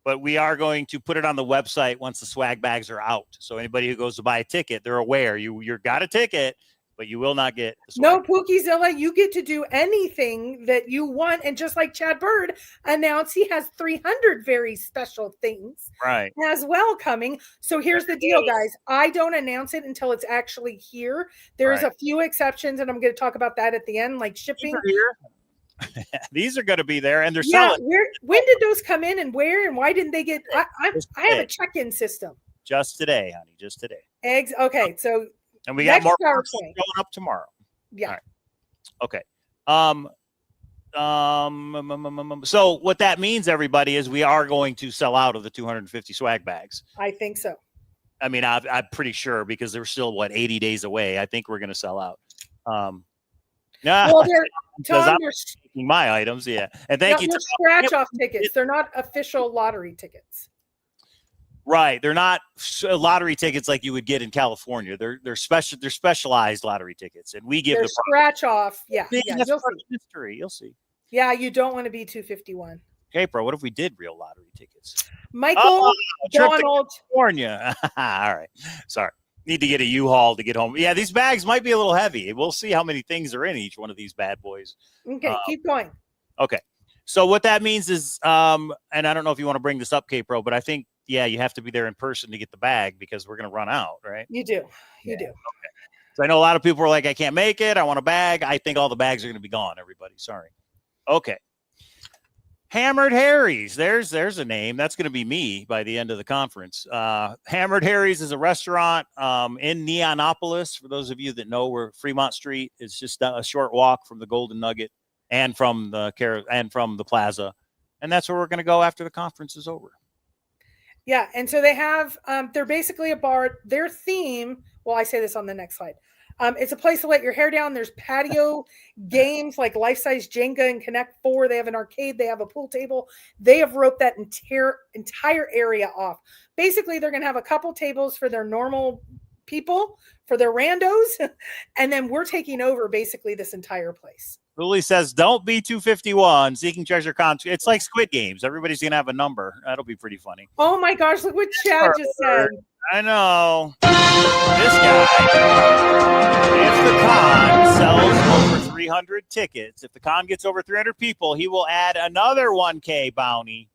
But we are going to put it on the website once the swag bags are out. So anybody who goes to buy a ticket, they're aware you got a ticket, but you will not get the swag. No, Pookiezilla, you get to do anything that you want. And just like Chad Bird announced, he has 300 very special things as well coming. So here's the deal, guys. I don't announce it until it's actually here. There's a few exceptions, and I'm going to talk about that at the end, like shipping. These are going to be there, and they're selling. When did those come in, and where, and why didn't they get? I have a check-in system. Just today, honey. Just today. Eggs. Okay, so and we got more going up tomorrow. Yeah. All right. Okay. So what that means, everybody, is we are going to sell out of the 250 swag bags. I think so. I mean, I'm pretty sure because they're still 80 days away. I think we're going to sell out. Well, because I'm taking my items, yeah. And thank you. Scratch-off tickets. They're not official lottery tickets. Right. They're not lottery tickets like you would get in California. They're special. They're specialized lottery tickets, and we give the scratch-off. Yeah. That's part of history. You'll see. Yeah, you don't want to be 251. Okay, bro. What if we did real lottery tickets? Michael Donald. California. All right. Sorry. Need to get a U-Haul to get home. Yeah, these bags might be a little heavy. We'll see how many things are in each one of these bad boys. Okay, keep going. Okay. So what that means is, and I don't know if you want to bring this up, K-Pro, but I think, you have to be there in person to get the bag because we're going to run out, right? You do. You do. Okay. So I know a lot of people are like, I can't make it. I want a bag. I think all the bags are going to be gone, everybody. Sorry. Okay. Hammered Harry's. There's a name. That's going to be me by the end of the conference. Hammered Harry's is a restaurant in Neonopolis. For those of you that know where Fremont Street is, just a short walk from the Golden Nugget and from the plaza. And that's where we're going to go after the conference is over. Yeah. And so they have, they're basically a bar. Their theme, well, I say this on the next slide. It's a place to let your hair down. There's patio games like life-size Jenga and Connect 4. They have an arcade. They have a pool table. They have roped that entire area off. Basically, they're going to have a couple tables for their normal people, for their randos, and then we're taking over basically this entire place. Lily says, don't be 251, seeking treasure con. It's like Squid Games. Everybody's going to have a number. That'll be pretty funny. Oh, my gosh. Look what Chad just said. I know. This guy, if the con sells over 300 tickets, if the con gets over 300 people, he will add another 1K bounty.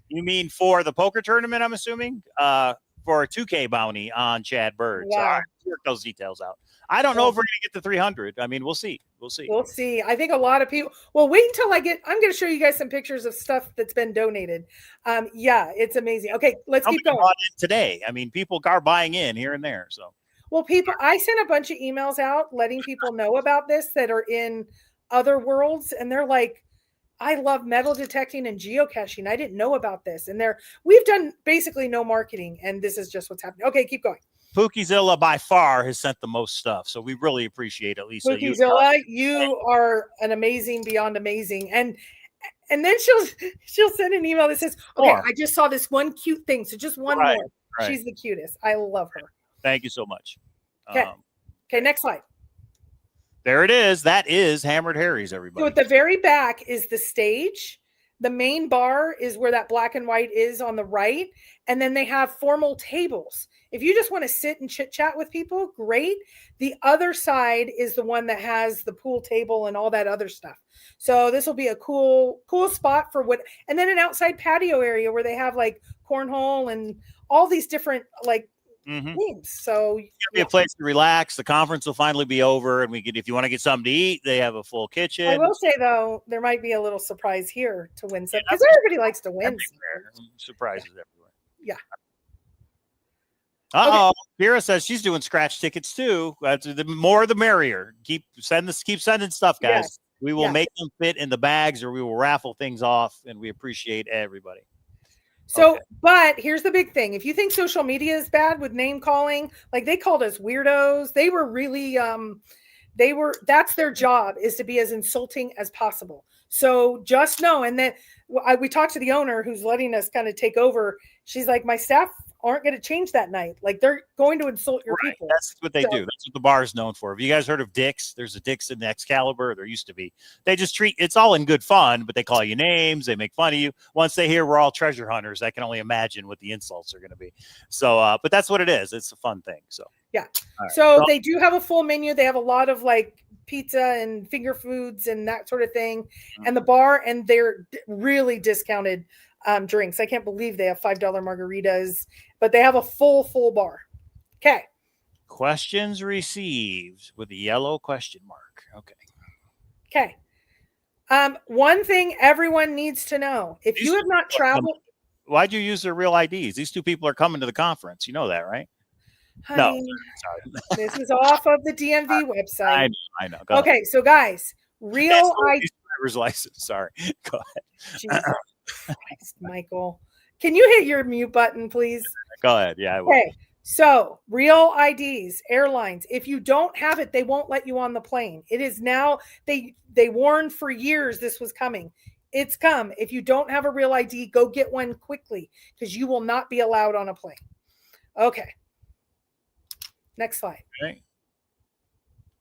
You mean for the poker tournament, I'm assuming? For a 2K bounty on Chad Bird. Wow. So I'll work those details out. I don't know if we're going to get to 300. I mean, we'll see. We'll see. I think a lot of people, well, wait until I'm going to show you guys some pictures of stuff that's been donated. Yeah, it's amazing. Okay, let's keep going. Today. I mean, people are buying in here and there. So, well, I sent a bunch of emails out letting people know about this that are in other worlds. And they're like, I love metal detecting and geocaching. I didn't know about this. And we've done basically no marketing, and this is just what's happening. Okay, keep going. Pookiezilla by far has sent the most stuff, so we really appreciate it, Lisa. Pookiezilla, you are an amazing beyond amazing. And then she'll send an email that says, okay, I just saw this one cute thing. So just one more. Right. She's the cutest. I love her. Thank you so much. Okay. Okay, next slide. There it is. That is Hammered Harry's, everybody. So at the very back is the stage. The main bar is where that black and white is on the right. And then they have formal tables. If you just want to sit and chit chat with people, great. The other side is the one that has the pool table and all that other stuff. So this will be a cool spot for and then an outside patio area where they have like cornhole and all these different like themes. So it's gonna be a place to relax. The conference will finally be over, and if you want to get something to eat, they have a full kitchen. I will say though, there might be a little surprise here to win some because everybody likes to win. Surprises everywhere. Yeah. Uh-oh. Okay. Kira says she's doing scratch tickets too. The more the merrier. Keep sending stuff, guys. Yes. We will make them fit in the bags, or we will raffle things off, and we appreciate everybody. So, but here's the big thing. If you think social media is bad with name calling, like they called us weirdos, they were really, that's their job, is to be as insulting as possible. So just know, and then we talked to the owner who's letting us kind of take over. She's like, my staff aren't going to change that night. Like they're going to insult your people. That's what they do. That's what the bar is known for. Have you guys heard of Dick's? There's a Dick's in the Excalibur. There used to be. They just it's all in good fun, but they call you names. They make fun of you. Once they hear we're all treasure hunters, I can only imagine what the insults are going to be. So, but that's what it is. It's a fun thing. So, yeah. Right. So they do have a full menu. They have a lot of like pizza and finger foods and that sort of thing. And the bar, and they're really discounted drinks. I can't believe they have $5 margaritas, but they have a full bar. Okay. Questions received with a yellow question mark. Okay. One thing everyone needs to know: if you have not traveled, why'd you use their real IDs? These two people are coming to the conference. You know that, right? Honey, no, sorry. This is off of the DMV website. I know. Okay, so guys, real ID. Driver's license. Sorry. Go ahead. Jesus Christ, Michael. Can you hit your mute button, please? Go ahead. Yeah, I will. Okay. So real IDs, airlines, if you don't have it, they won't let you on the plane. It is now, they warned for years this was coming. It's come. If you don't have a real ID, go get one quickly because you will not be allowed on a plane. Okay. Next slide. Okay.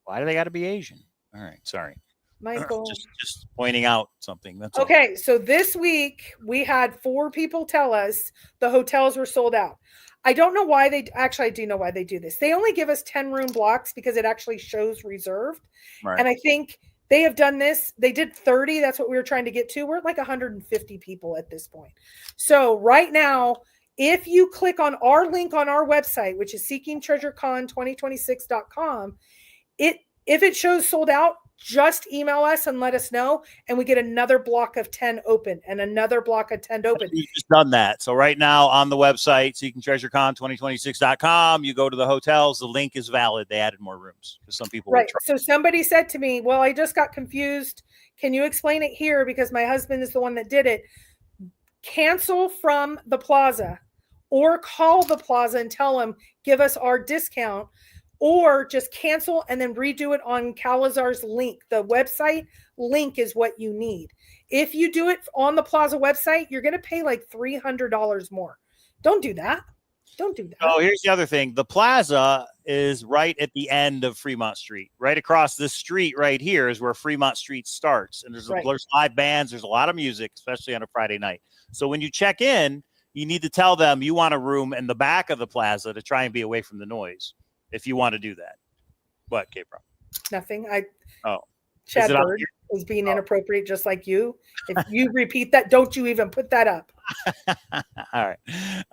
Why do they got to be Asian? All right. Sorry. Michael. Just pointing out something. That's okay. All. So this week we had 4 people tell us the hotels were sold out. I don't know why I do know why they do this. They only give us 10 room blocks because it actually shows reserved. Right. And I think they have done this. They did 30. That's what we were trying to get to. We're at like 150 people at this point. So right now, if you click on our link on our website, which is seekingtreasurecon2026.com, if it shows sold out, just email us and let us know, and we get another block of 10 open and another block of 10 open. You've just done that. So right now on the website, seekingtreasurecon2026.com, you go to the hotels. The link is valid. They added more rooms because some people right. So somebody said to me, well, I just got confused. Can you explain it here? Because my husband is the one that did it. Cancel from the plaza or call the plaza and tell them, give us our discount. Or just cancel and then redo it on Cowlazars link. The website link is what you need. If you do it on the Plaza website, you're going to pay like $300 more. Don't do that. Don't do that. Oh, here's the other thing. The Plaza is right at the end of Fremont Street. Right across this street right here is where Fremont Street starts. And there's live bands. There's a lot of music, especially on a Friday night. So when you check in, you need to tell them you want a room in the back of the Plaza to try and be away from the noise. If you want to do that. What, K-Pro? Nothing. Chad Bird was being inappropriate just like you. If you repeat that, don't you even put that up. All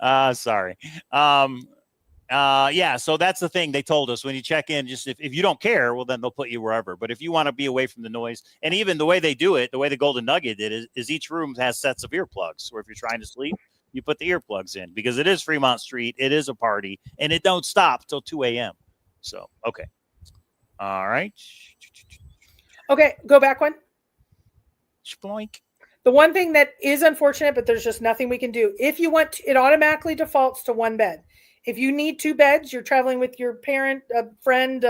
right. Sorry. Yeah, so that's the thing they told us. When you check in, just if you don't care, well, then they'll put you wherever. But if you want to be away from the noise, and even the way they do it, the way the Golden Nugget did is each room has sets of earplugs. Or if you're trying to sleep, you put the earplugs in because it is Fremont Street. It is a party, and it don't stop till 2 a.m. So, okay. All right. Okay, go back one. Sploink. The one thing that is unfortunate, but there's just nothing we can do. If you want, it automatically defaults to one bed. If you need two beds, you're traveling with your parent, a friend,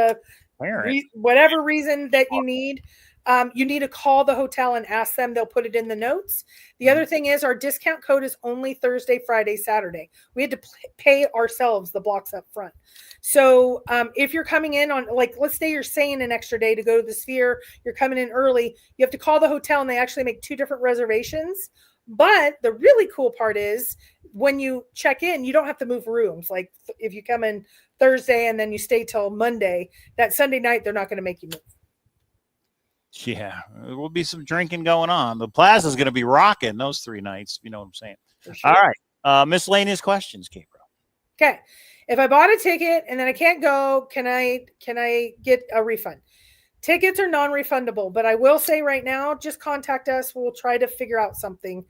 whatever reason that you need to call the hotel and ask them. They'll put it in the notes. The other thing is our discount code is only Thursday, Friday, Saturday. We had to pay ourselves the blocks up front. So if you're coming in on, like, let's say you're staying an extra day to go to the Sphere, you're coming in early, you have to call the hotel and they actually make two different reservations. But the really cool part is when you check in, you don't have to move rooms. Like if you come in Thursday and then you stay till Monday, that Sunday night, they're not going to make you move. Yeah, there will be some drinking going on. The Plaza's going to be rocking those 3 nights. You know what I'm saying? Sure. All right. Miscellaneous questions, Kate. Okay. If I bought a ticket and then I can't go, can I get a refund? Tickets are non-refundable, but I will say right now, just contact us. We'll try to figure out something.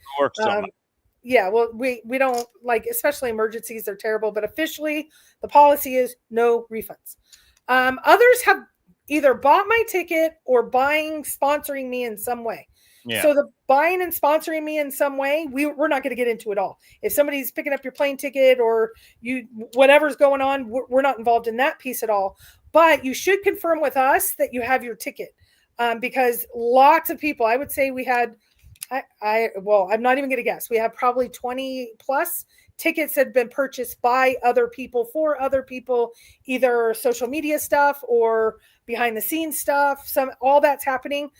Yeah, well, we don't like, especially emergencies, they're terrible, but officially the policy is no refunds. Others have either bought my ticket or sponsoring me in some way. Yeah. So the buying and sponsoring me in some way, we're not going to get into it all. If somebody's picking up your plane ticket or whatever's going on, we're not involved in that piece at all. But you should confirm with us that you have your ticket, because lots of people, I would say we had, I'm not even going to guess. We have probably 20 plus tickets that have been purchased by other people for other people, either social media stuff or behind the scenes stuff. All that's happening.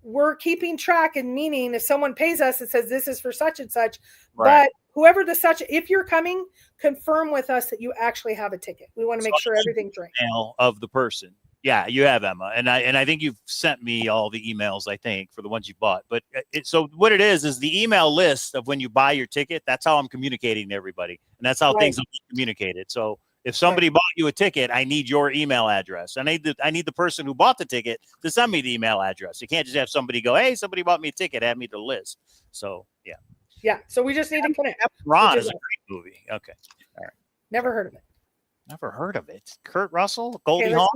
We're keeping track, and meaning if someone pays us and says this is for such and such, right. But whoever if you're coming, confirm with us that you actually have a ticket. We want to make sure everything's right. Email of the person. Yeah, you have, Emma, and I think you've sent me all the emails, I think, for the ones you bought. But so what it is the email list of when you buy your ticket. That's how I'm communicating to everybody, and that's how things will be communicated. So if somebody bought you a ticket, I need your email address. I need the person who bought the ticket to send me the email address. You can't just have somebody go, "Hey, somebody bought me a ticket. Add me to the list." So yeah. Yeah. So we just need to connect. Ron is a great movie. Okay. All right. Never heard of it. Never heard of it. Kurt Russell, Goldie Hawn.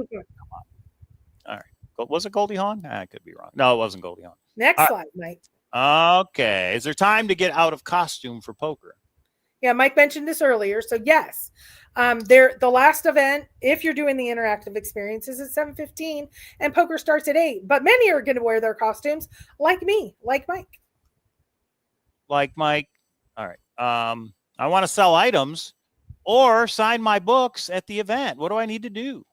All right. Was it Goldie Hawn? I could be wrong. No, it wasn't Goldie Hawn. Next slide, Mike. Okay. Is there time to get out of costume for poker? Yeah, Mike mentioned this earlier. So yes, the last event, if you're doing the interactive experience, is at 7:15 and poker starts at 8. But many are going to wear their costumes like me, like Mike. Like Mike. All right. I want to sell items or sign my books at the event. What do I need to do?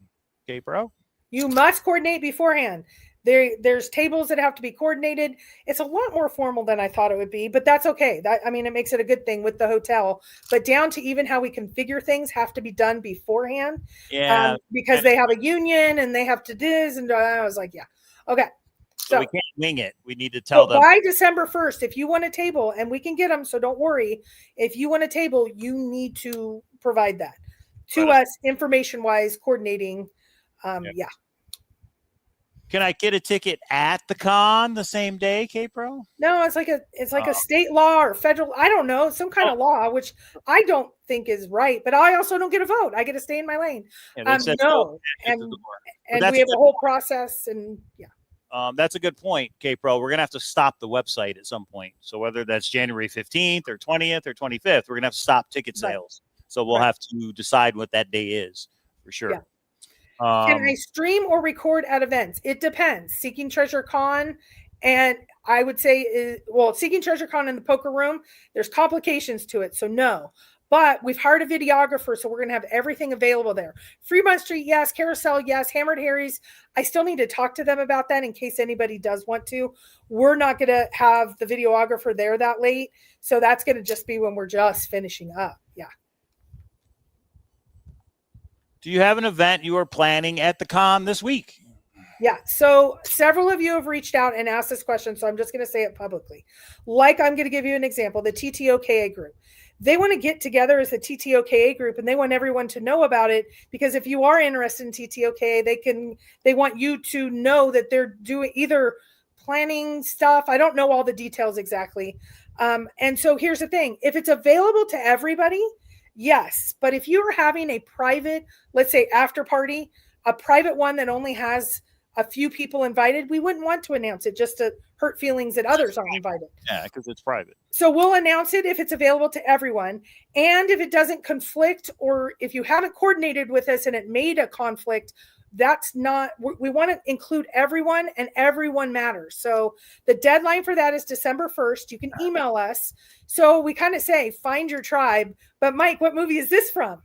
Okay, bro. You must coordinate beforehand. There's tables that have to be coordinated. It's a lot more formal than I thought it would be, but that's okay. It makes it a good thing with the hotel. But down to even how we configure things have to be done beforehand. Yeah. Because they have a union and they have to this, and I was like, yeah, okay. So we can't wing it. We need to tell them by December 1st. If you want a table, and we can get them, so don't worry. If you want a table, you need to provide that to us, information-wise, coordinating. Yeah. Can I get a ticket at the con the same day, K-Pro? No, it's like a state law or federal, I don't know, some kind of law, which I don't think is right, but I also don't get a vote. I get to stay in my lane. No. And we have a whole process, and yeah. That's a good point, K-Pro. We're going to have to stop the website at some point. So whether that's January 15th or 20th or 25th, we're going to have to stop ticket sales. Right. So we'll have to decide what that day is for sure. Yeah. Can I stream or record at events? It depends. Seeking Treasure Con, and I would say, Seeking Treasure Con in the poker room, there's complications to it, so no. But we've hired a videographer, so we're going to have everything available there. Fremont Street, yes. Carousel, yes. Hammered Harry's, I still need to talk to them about that in case anybody does want to. We're not going to have the videographer there that late, so that's going to just be when we're just finishing up. Yeah. Do you have an event you are planning at the con this week? Yeah. So several of you have reached out and asked this question, so I'm just going to say it publicly. Like, I'm going to give you an example, the TTOKA group. They want to get together as the TTOKA group, and they want everyone to know about it, because if you are interested in TTOKA, they want you to know that they're doing either planning stuff. I don't know all the details exactly. And so here's the thing. If it's available to everybody, yes. But if you're having a private, let's say after party, a private one that only has a few people invited, we wouldn't want to announce it just to hurt feelings that others aren't invited. Yeah, because it's private. So we'll announce it if it's available to everyone. And if it doesn't conflict, or if you haven't coordinated with us and it made a conflict, that's not, we want to include everyone, and everyone matters. So the deadline for that is December 1st. You can email us. So we kind of say, find your tribe. But Mike, what movie is this from?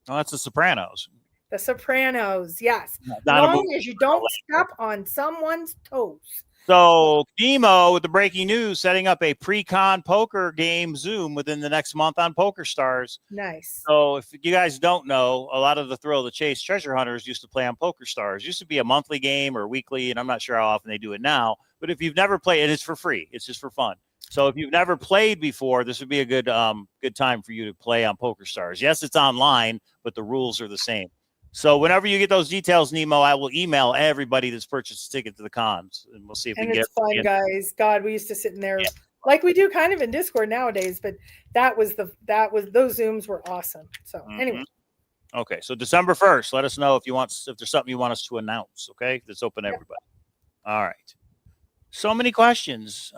Oh, that's The Sopranos. The Sopranos, yes. As Not a long movie. as you don't step on someone's toes. So Nemo with the breaking news, setting up a pre-con poker game Zoom within the next month on PokerStars. Nice. So if you guys don't know, a lot of the Thrill of the Chase treasure hunters used to play on PokerStars. It used to be a monthly game or weekly, and I'm not sure how often they do it now. But if you've never played, it's for free. It's just for fun. So if you've never played before, this would be a good time for you to play on PokerStars. Yes, it's online, but the rules are the same. So whenever you get those details, Nemo, I will email everybody that's purchased a ticket to the cons, and we'll see if we can get. And it's fun, guys. God, we used to sit in there like we do kind of in Discord nowadays, but those Zooms were awesome. So anyway. Okay, so December 1st, let us know if there's something you want us to announce. Okay, that's open to everybody. All right. So many questions.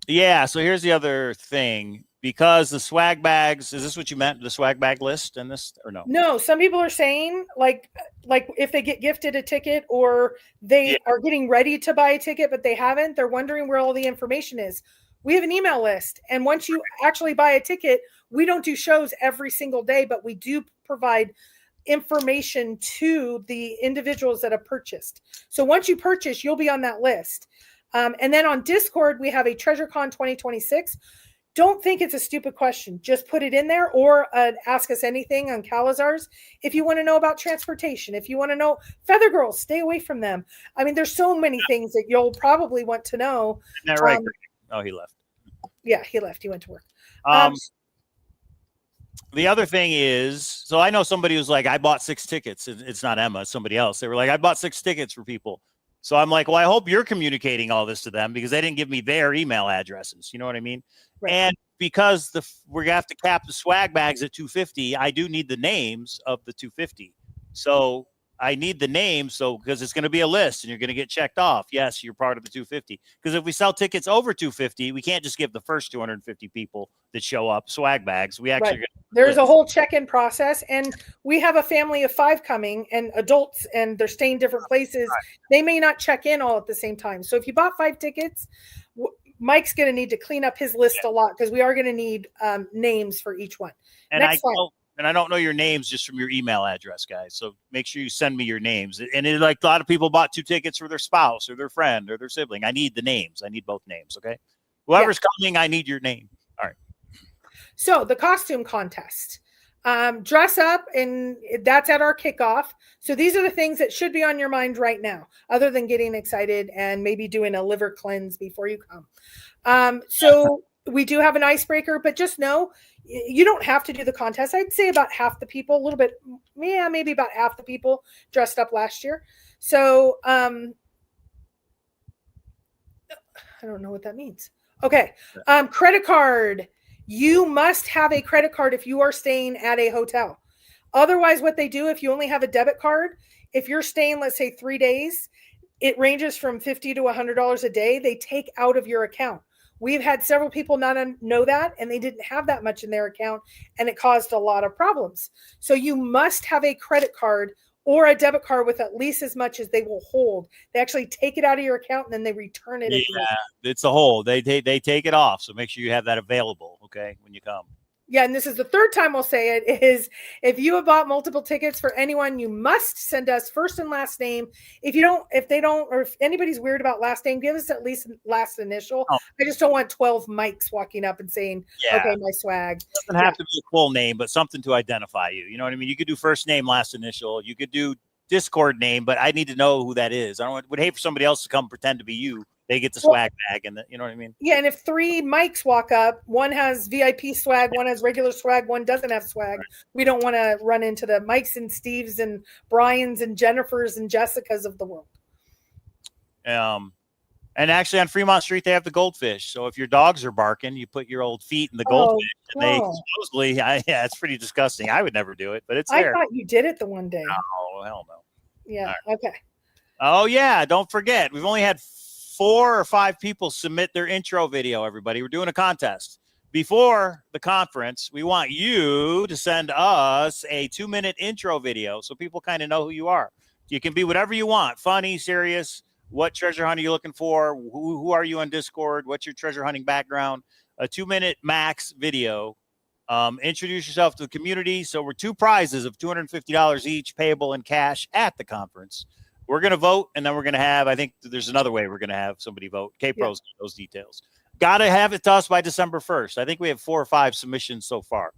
Yeah. So here's the other thing. Because the swag bags, is this what you meant? The swag bag list and this, or no? No, some people are saying like if they get gifted a ticket, or they are getting ready to buy a ticket, but they haven't, they're wondering where all the information is. We have an email list. And once you actually buy a ticket, we don't do shows every single day, but we do provide information to the individuals that have purchased. So once you purchase, you'll be on that list. And then on Discord, we have a TreasureCon 2026. Don't think it's a stupid question. Just put it in there, or ask us anything on Cowlazars. If you want to know about transportation, if you want to know Feather Girls, stay away from them. I mean, there's so many things that you'll probably want to know. Isn't that right? Oh, he left. Yeah, he left. He went to work. The other thing is, so I know somebody who's like, I bought 6 tickets. It's not Emma, it's somebody else. They were like, I bought 6 tickets for people. So I'm like, well, I hope you're communicating all this to them, because they didn't give me their email addresses. You know what I mean? Right. And because we're gonna have to cap the swag bags at 250, I do need the names of the 250. So I need the names, because it's going to be a list, and you're going to get checked off. Yes, you're part of the 250. Because if we sell tickets over 250, we can't just give the first 250 people that show up swag bags. We actually there's a whole check-in process, and we have a family of 5 coming, and adults, and they're staying different places. Right. They may not check in all at the same time. So if you bought 5 tickets, Mike's going to need to clean up his list a lot, because we are going to need names for each one. And I don't know your names just from your email address, guys. So make sure you send me your names. And a lot of people bought 2 tickets for their spouse or their friend or their sibling. I need the names. I need both names. Okay. Whoever's coming, I need your name. All right. So the costume contest, dress up, and that's at our kickoff. So these are the things that should be on your mind right now, other than getting excited and maybe doing a liver cleanse before you come. So we do have an icebreaker, but just know you don't have to do the contest. I'd say about half the people, a little bit, maybe about half the people dressed up last year. So I don't know what that means. Okay. Credit card. You must have a credit card if you are staying at a hotel. Otherwise, what they do, if you only have a debit card, if you're staying, let's say 3 days, it ranges from $50 to $100 a day. They take out of your account. We've had several people not know that, and they didn't have that much in their account, and it caused a lot of problems. So you must have a credit card or a debit card with at least as much as they will hold. They actually take it out of your account, and then they return it. Yeah, it's a hold. They take it off. So make sure you have that available, okay, when you come. Yeah, and this is the third time we'll say it, is if you have bought multiple tickets for anyone, you must send us first and last name. If anybody's weird about last name, give us at least last initial. Oh. I just don't want 12 mics walking up and saying, okay, my swag. It doesn't have to be a full name, but something to identify you. You know what I mean? You could do first name, last initial. You could do Discord name, but I need to know who that is. Would hate for somebody else to come pretend to be you. They get the swag bag, and you know what I mean? Yeah, and if 3 mics walk up, one has VIP swag, one has regular swag, one doesn't have swag. Right. We don't want to run into the Mikes and Steves and Brians and Jennifers and Jessicas of the world. And actually on Fremont Street, they have the goldfish. So if your dogs are barking, you put your old feet in the goldfish. And they supposedly, it's pretty disgusting. I would never do it, but it's there. I thought you did it the one day. No, hell no. Yeah, right. Okay. Oh, yeah. Don't forget, we've only had 4 or 5 people submit their intro video, everybody. We're doing a contest. Before the conference, we want you to send us a 2-minute intro video so people kind of know who you are. You can be whatever you want, funny, serious. What treasure hunt are you looking for? Who are you on Discord? What's your treasure hunting background? A 2-minute max video. Introduce yourself to the community. So we're 2 prizes of $250 each, payable in cash at the conference. We're going to vote, and then we're going to have, I think there's another way we're going to have somebody vote. K-Pro's those details. Got to have it to us by December 1st. I think we have 4 or 5 submissions so far.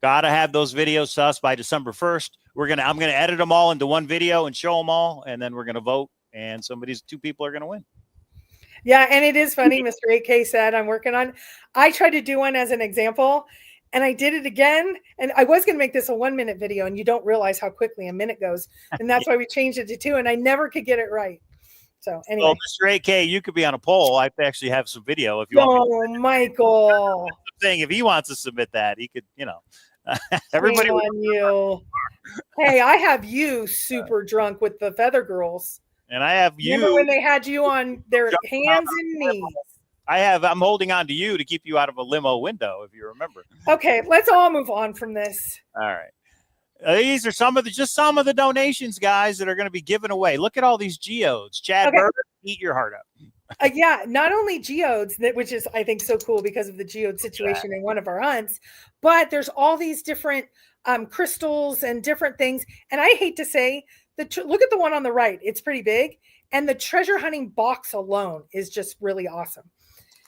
Got to have those videos to us by December 1st. I'm going to edit them all into one video and show them all, and then we're going to vote, and 2 people are going to win. Yeah, and it is funny. Mr. 8K said, I tried to do one as an example, and I did it again. And I was going to make this a 1-minute video, and you don't realize how quickly a minute goes. And that's why we changed it to 2, and I never could get it right. So anyway. Well, Mr. 8K, you could be on a poll. I actually have some video if you want. Oh, Michael. Saying if he wants to submit that, he could, everybody on you. Hey, I have you super drunk with the Feather Girls. And I have you. Remember when they had you on their hands and knees? I'm holding on to you to keep you out of a limo window, if you remember. Okay, let's all move on from this. All right. These are some of the donations, guys, that are going to be given away. Look at all these geodes. Chad Burger, eat your heart out. Yeah, not only geodes, which is, I think, so cool because of the geode situation in one of our hunts, but there's all these different crystals and different things. And I hate to say, look at the one on the right. It's pretty big. And the treasure hunting box alone is just really awesome.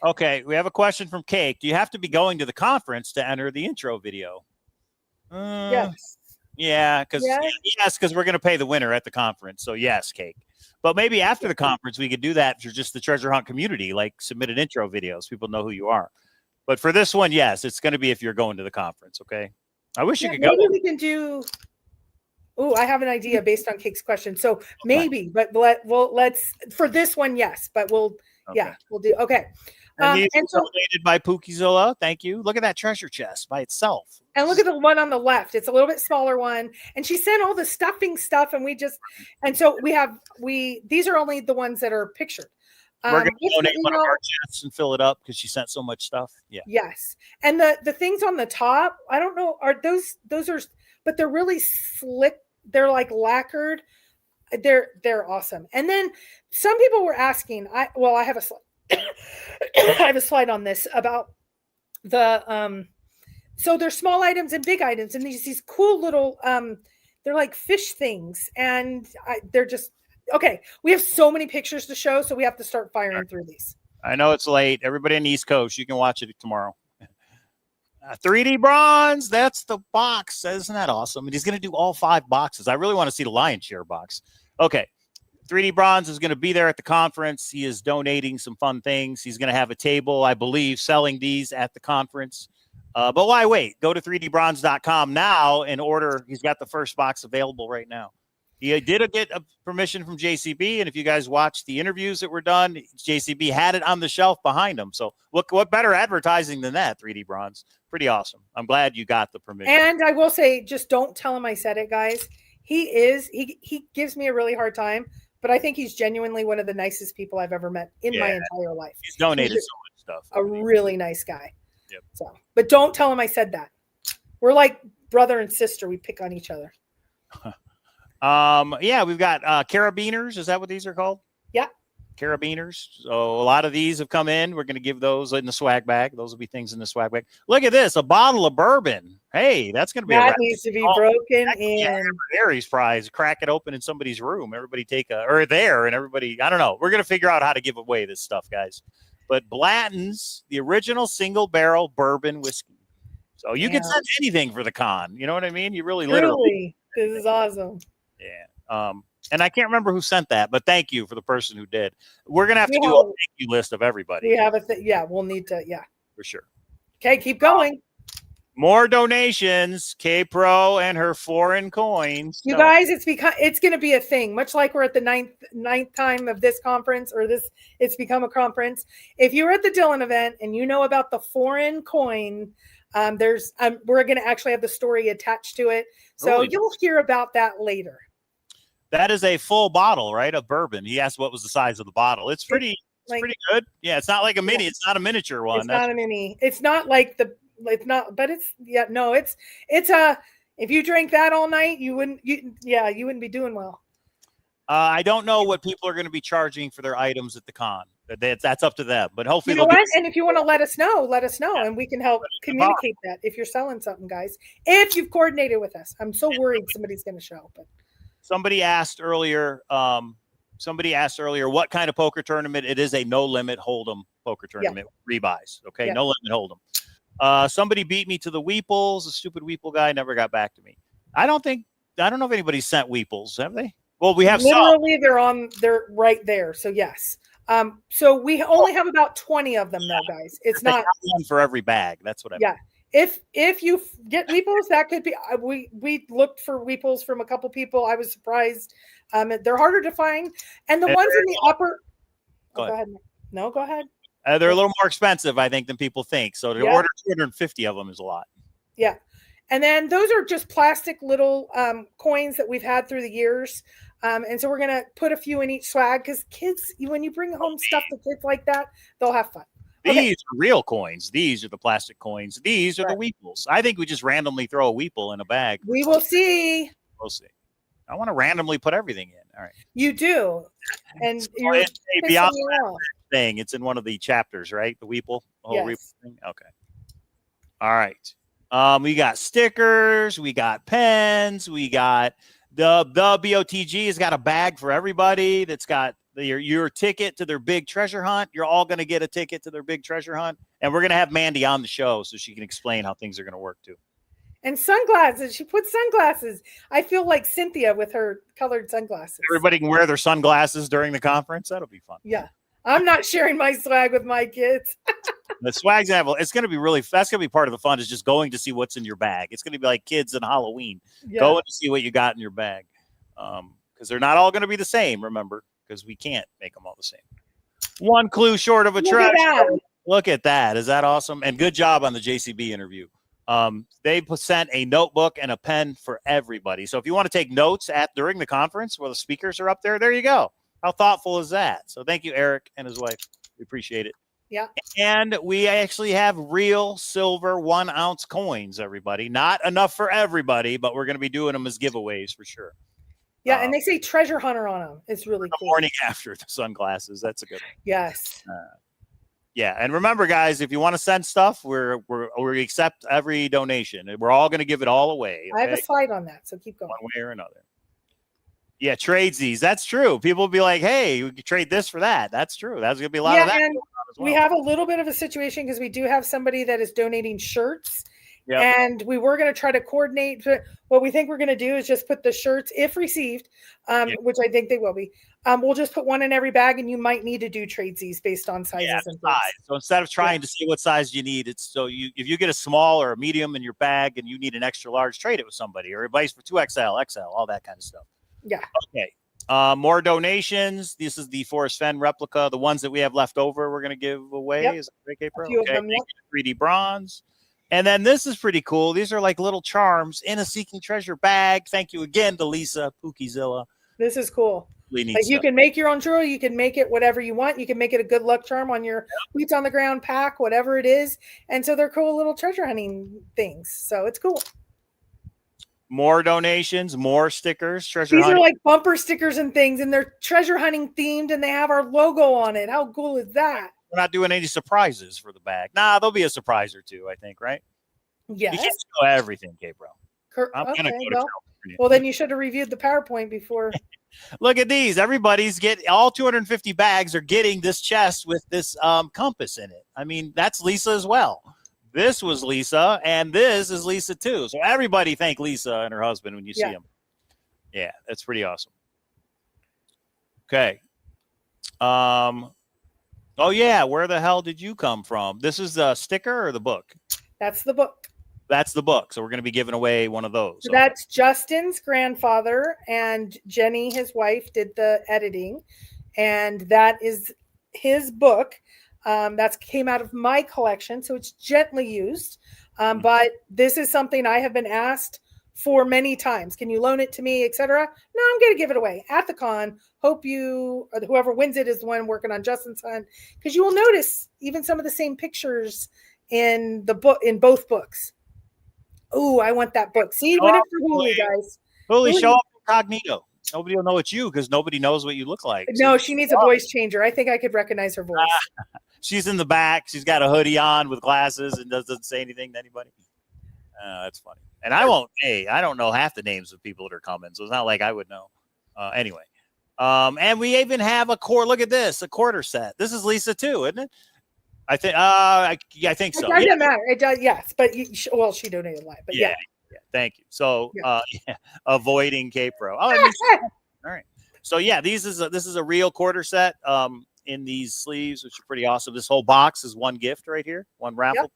Okay, we have a question from Cake. Do you have to be going to the conference to enter the intro video? Yes. Yeah, because we're going to pay the winner at the conference. So yes, Cake. But maybe after the conference, we could do that for just the treasure hunt community, like submitted intro videos. People know who you are. But for this one, yes, it's going to be if you're going to the conference. Okay. I wish you could go. Maybe we can do. Oh, I have an idea based on Cake's question. So maybe, but let's for this one, yes. But we'll do. Okay. And he's donated by Pookizilla. Thank you. Look at that treasure chest by itself. And look at the one on the left. It's a little bit smaller one. And she sent all the stuffing stuff. And so these are only the ones that are pictured. We're going to donate one of our chests and fill it up because she sent so much stuff. Yeah. Yes. And the things on the top, I don't know, are those are, but they're really slick. They're like lacquered. They're awesome. And then some people were asking, I have a slide. I have a slide on this about the so there's small items and big items, and these cool little they're like fish things, and they're just okay. We have so many pictures to show, so we have to start firing through these. I know it's late. Everybody in the East Coast, you can watch it tomorrow. 3D bronze, that's the box. Isn't that awesome? And he's going to do all 5 boxes. I really want to see the lion's share box. Okay. 3D Bronze is going to be there at the conference. He is donating some fun things. He's going to have a table, I believe, selling these at the conference. But why wait? Go to 3dbronze.com now and order. He's got the first box available right now. He did get a permission from JCB, and if you guys watched the interviews that were done, JCB had it on the shelf behind him. So what better advertising than that, 3D Bronze? Pretty awesome. I'm glad you got the permission. And I will say, just don't tell him I said it, guys. He gives me a really hard time. But I think he's genuinely one of the nicest people I've ever met in my entire life. He's donated so much stuff. A really nice guy. Yep. So, but don't tell him I said that. We're like brother and sister. We pick on each other. We've got carabiners. Is that what these are called? Yeah. Carabiners. So a lot of these have come in. We're going to give those in the swag bag. Those will be things in the swag bag. Look at this, a bottle of bourbon. Hey, that's going to be needs to be broken in. Harry's prize. Crack it open in somebody's room. Everybody and everybody. I don't know. We're going to figure out how to give away this stuff, guys. But Blanton's, the original single barrel bourbon whiskey. So you can send anything for the con. You know what I mean? You literally. This is awesome. Yeah. And I can't remember who sent that, but thank you for the person who did. We're going to have to do a thank you list of everybody. We have we'll need to, For sure. Okay, keep going. More donations, K-Pro and her foreign coins. You guys, it's going to be a thing, much like we're at the ninth time of this conference it's become a conference. If you were at the Dylan event and you know about the foreign coin, we're going to actually have the story attached to it. So you'll hear about that later. That is a full bottle, right? Of bourbon. He asked what was the size of the bottle. It's pretty good. Yeah, it's not like a mini. It's not a miniature one. It's not a mini. It's not like it's not, but it's a, if you drank that all night, you wouldn't be doing well. I don't know what people are going to be charging for their items at the con. That's up to them. But hopefully, you know what? And if you want to let us know, and we can help communicate that if you're selling something, guys. If you've coordinated with us, I'm so worried somebody's going to show. But somebody asked earlier. What kind of poker tournament? It is a no limit hold'em poker tournament. Rebuys. Okay, no limit hold'em. Somebody beat me to the Weeples. The stupid Weeple guy never got back to me. I don't know if anybody sent Weeples. Have they? Well, we have literally some. They're right there. So yes. So we only have about 20 of them though, guys. It's not one for every bag. That's what I mean. If you get Weeples, that could be. We looked for Weeples from a couple people. I was surprised. They're harder to find, and the ones in the upper. Go ahead. No, go ahead. They're a little more expensive, I think, than people think. So to order 250 of them is a lot. Yeah. And then those are just plastic little coins that we've had through the years. And so we're going to put a few in each swag because kids, when you bring home stuff to kids like that, they'll have fun. These are real coins. These are the plastic coins. These are the Weeples. I think we just randomly throw a Weeple in a bag. We will see. We'll see. I want to randomly put everything in. All right. You do. And you're beyond thing. It's in one of the chapters, right? The Weeple. The whole Weeple thing. Okay. All right. We got stickers. We got pens. We got the BOTG has got a bag for everybody that's got your ticket to their big treasure hunt. You're all going to get a ticket to their big treasure hunt. And we're going to have Mandy on the show so she can explain how things are going to work too. And sunglasses. She put sunglasses. I feel like Cynthia with her colored sunglasses. Everybody can wear their sunglasses during the conference. That'll be fun. Yeah. I'm not sharing my swag with my kids. The swag's it's going to be that's going to be part of the fun is just going to see what's in your bag. It's going to be like kids in Halloween. Going to see what you got in your bag. Because they're not all going to be the same, remember, because we can't make them all the same. One clue short of a treasure. Look at that. Is that awesome? And good job on the JCB interview. They sent a notebook and a pen for everybody. So if you want to take notes during the conference where the speakers are up there you go. How thoughtful is that? So thank you, Eric and his wife. We appreciate it. Yeah. And we actually have real silver 1 ounce coins, everybody. Not enough for everybody, but we're going to be doing them as giveaways for sure. Yeah. And they say treasure hunter on them. It's really cool. Morning after the sunglasses. That's a good one. Yes. Yeah. And remember, guys, if you want to send stuff, we accept every donation. We're all going to give it all away. Okay? I have a slide on that. So keep going. One way or another. Yeah, trades these. That's true. People will be like, hey, we could trade this for that. That's true. That's going to be a lot of that. And we have a little bit of a situation because we do have somebody that is donating shirts. Yep. And we were going to try to coordinate. What we think we're going to do is just put the shirts, if received, which I think they will be. We'll just put one in every bag, and you might need to do tradesies based on sizes and size. So instead of trying to see what size you need, it's if you get a small or a medium in your bag and you need an extra large, trade it with somebody or advice for 2XL, XL, all that kind of stuff. Yeah. Okay. More donations. This is the Forrest Fenn replica. The ones that we have left over, we're going to give away. Yep. Is it okay, Pro? A few of them, 3D bronze. And then this is pretty cool. These are like little charms in a Seeking Treasure bag. Thank you again to Lisa Pookiezilla. This is cool. Really neat like stuff. You can make your own jewelry. You can make it whatever you want. You can make it a good luck charm on your boots on the ground pack, whatever it is. And so they're cool little treasure hunting things. So it's cool. More donations, more stickers. These are like bumper stickers and things, and they're treasure hunting themed, and they have our logo on it. How cool is that? We're not doing any surprises for the bag. Nah, there'll be a surprise or two, I think, right? Yes. You can't show everything, K-Bro. Well, then you should have reviewed the PowerPoint before. Look at these. All 250 bags are getting this chest with this compass in it. I mean, that's Lisa as well. This was Lisa, and this is Lisa too. So everybody thank Lisa and her husband when you see them. Yeah, that's pretty awesome. Okay. Oh yeah, where the hell did you come from? This is the sticker or the book? That's the book. That's the book. So we're going to be giving away one of those. So that's Justin's grandfather, and Jenny, his wife, did the editing, and that is his book. That came out of my collection, so it's gently used. But this is something I have been asked for many times. Can you loan it to me, etc.? No, I'm going to give it away at the con. Hope you, or whoever wins it is the one working on Justin's hunt, because you will notice even some of the same pictures in the book, in both books. Oh, I want that book. See, win it for Huli, guys. Huli, show up incognito. Nobody will know it's you because nobody knows what you look like. No, she needs a voice changer. I think I could recognize her voice. She's in the back. She's got a hoodie on with glasses and doesn't say anything to anybody. That's funny. And I won't. Hey, I don't know half the names of people that are coming, so it's not like I would know. Anyway, and we even have a core. Look at this, a quarter set. This is Lisa too, isn't it? I think. I think so. It doesn't matter. It does. Yes, but she donated a lot. But yeah. Thank you. So, avoiding K-Pro. Oh, all right. So yeah, this is a real quarter set. In these sleeves, which are pretty awesome. This whole box is one gift right here, one raffle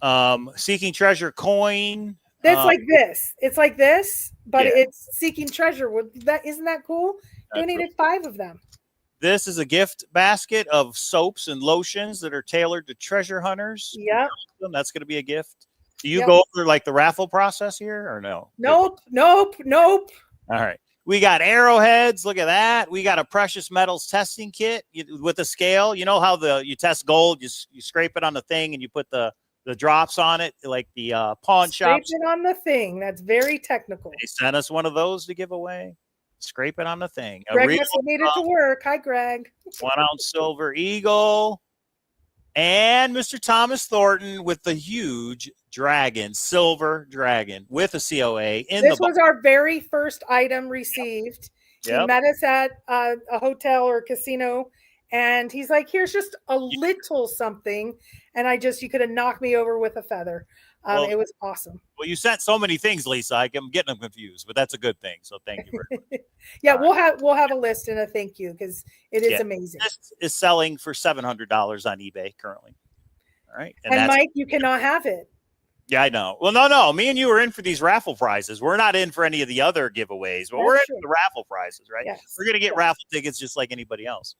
prize. Seeking Treasure coin. That's like this. It's like this, but it's Seeking Treasure. Isn't that cool? Donated 5 of them. This is a gift basket of soaps and lotions that are tailored to treasure hunters. Yeah. That's going to be a gift. Do you go over like the raffle process here or no? Nope. All right. We got arrowheads. Look at that. We got a precious metals testing kit with a scale. You know how you test gold, you scrape it on the thing and you put the drops on it, like the pawn shops. Scrape it on the thing. That's very technical. They sent us one of those to give away. Scrape it on the thing. Greg must have needed to work. Hi, Greg. 1 ounce silver eagle. And Mr. Thomas Thornton with the huge silver dragon with a COA. This was our very first item received. Yep. He met us at a hotel or casino, and he's like, here's just a little something. And you could have knocked me over with a feather. It was awesome. Well, you sent so many things, Lisa. I'm getting them confused, but that's a good thing. So thank you very much. Yeah, we'll have a list and a thank you because it is amazing. This is selling for $700 on eBay currently. All right. And Mike, you cannot have it. Yeah, I know. Well, no. Me and you are in for these raffle prizes. We're not in for any of the other giveaways, but we're in for the raffle prizes, right? Yes. We're going to get raffle tickets just like anybody else.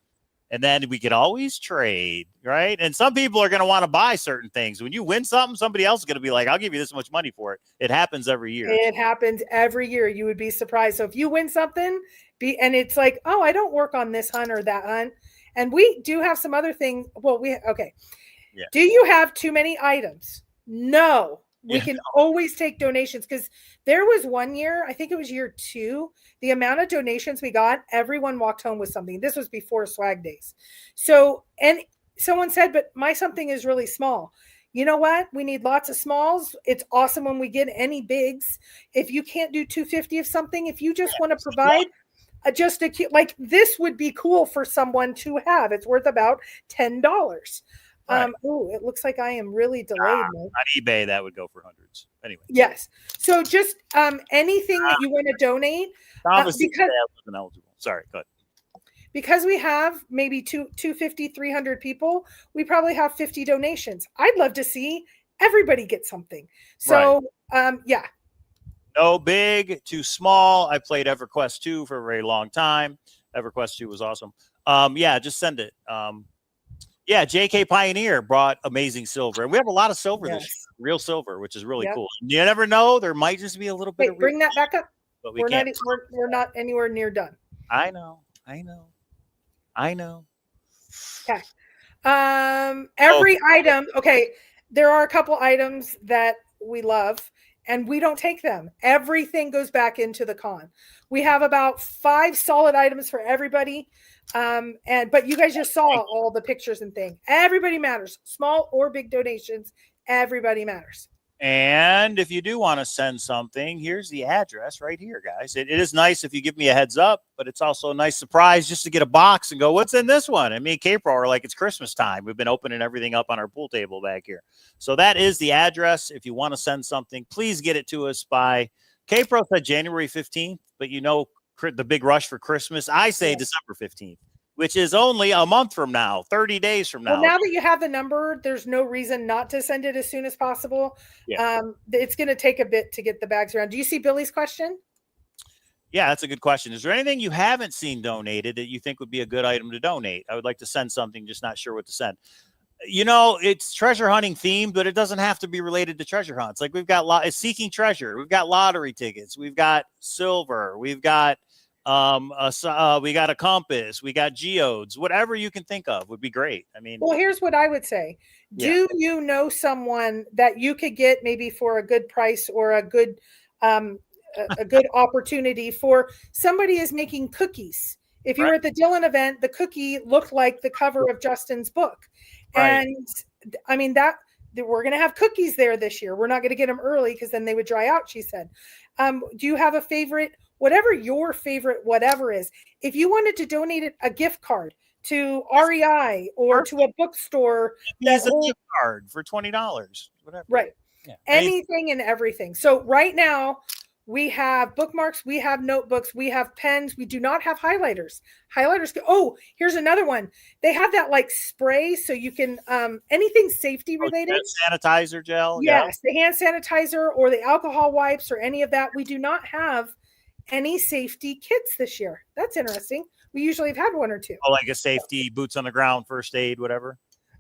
And then we could always trade, right? And some people are going to want to buy certain things. When you win something, somebody else is going to be like, I'll give you this much money for it. It happens every year. It happens every year. You would be surprised. So if you win something, and it's like, oh, I don't work on this hunt or that hunt. And we do have some other things. Well, okay. Yeah. Do you have too many items? No. We can always take donations because there was one year, I think it was year 2, the amount of donations we got, everyone walked home with something. This was before swag days. So, and someone said, but my something is really small. You know what? We need lots of smalls. It's awesome when we get any bigs. If you can't do 250 of something, if you just want to provide just a cute, like this would be cool for someone to have. It's worth about $10. Right. It looks like I am really delayed. On eBay, that would go for hundreds. Anyway. Yes. So just anything that you want to donate. Thomas because wasn't eligible. Sorry, go ahead. Because we have maybe 250, 300 people, we probably have 50 donations. I'd love to see everybody get something. So, yeah. No big, too small. I played EverQuest 2 for a very long time. EverQuest 2 was awesome. Just send it. Yeah, JK Pioneer brought amazing silver. And we have a lot of silver this year, real silver, which is really cool. You never know. There might just be a little bit of bring that back up. But we're not anywhere near done. I know. Okay. Every item, there are a couple items that we love and we don't take them. Everything goes back into the con. We have about 5 solid items for everybody. But you guys just saw all the pictures and things. Everybody matters, small or big donations. Everybody matters. And if you do want to send something, here's the address right here, guys. It is nice if you give me a heads up, but it's also a nice surprise just to get a box and go, what's in this one? And me and K-Pro are like, it's Christmas time. We've been opening everything up on our pool table back here. So that is the address. If you want to send something, please get it to us by K-Pro said January 15th, but the big rush for Christmas, I say December 15th, which is only a month from now, 30 days from now. Well, now that you have the number, there's no reason not to send it as soon as possible. Yeah. It's going to take a bit to get the bags around. Do you see Billy's question? Yeah, that's a good question. Is there anything you haven't seen donated that you think would be a good item to donate? I would like to send something, just not sure what to send. It's treasure hunting themed, but it doesn't have to be related to treasure hunts. Like we've got it's seeking treasure. We've got lottery tickets. We've got silver. We've got we got a compass. We got geodes. Whatever you can think of would be great. I mean, well, here's what I would say. Do you know someone that you could get maybe for a good price or a good opportunity for somebody is making cookies? If you were at the Dylan event, the cookie looked like the cover of Justin's book. Right. And I mean, that we're going to have cookies there this year. We're not going to get them early because then they would dry out, she said. Do you have a favorite, whatever your favorite, whatever is, if you wanted to donate a gift card to REI or to a bookstore, that's a gift card for $20, whatever. Right. Yeah. Anything and everything. So right now, we have bookmarks, we have notebooks, we have pens. We do not have highlighters. Oh, here's another one. They have that like spray so you can anything safety related. Sanitizer gel. Yes, the hand sanitizer or the alcohol wipes or any of that. We do not have any safety kits this year. That's interesting. We usually have had one or two. Oh, like a safety, boots on the ground, first aid, whatever.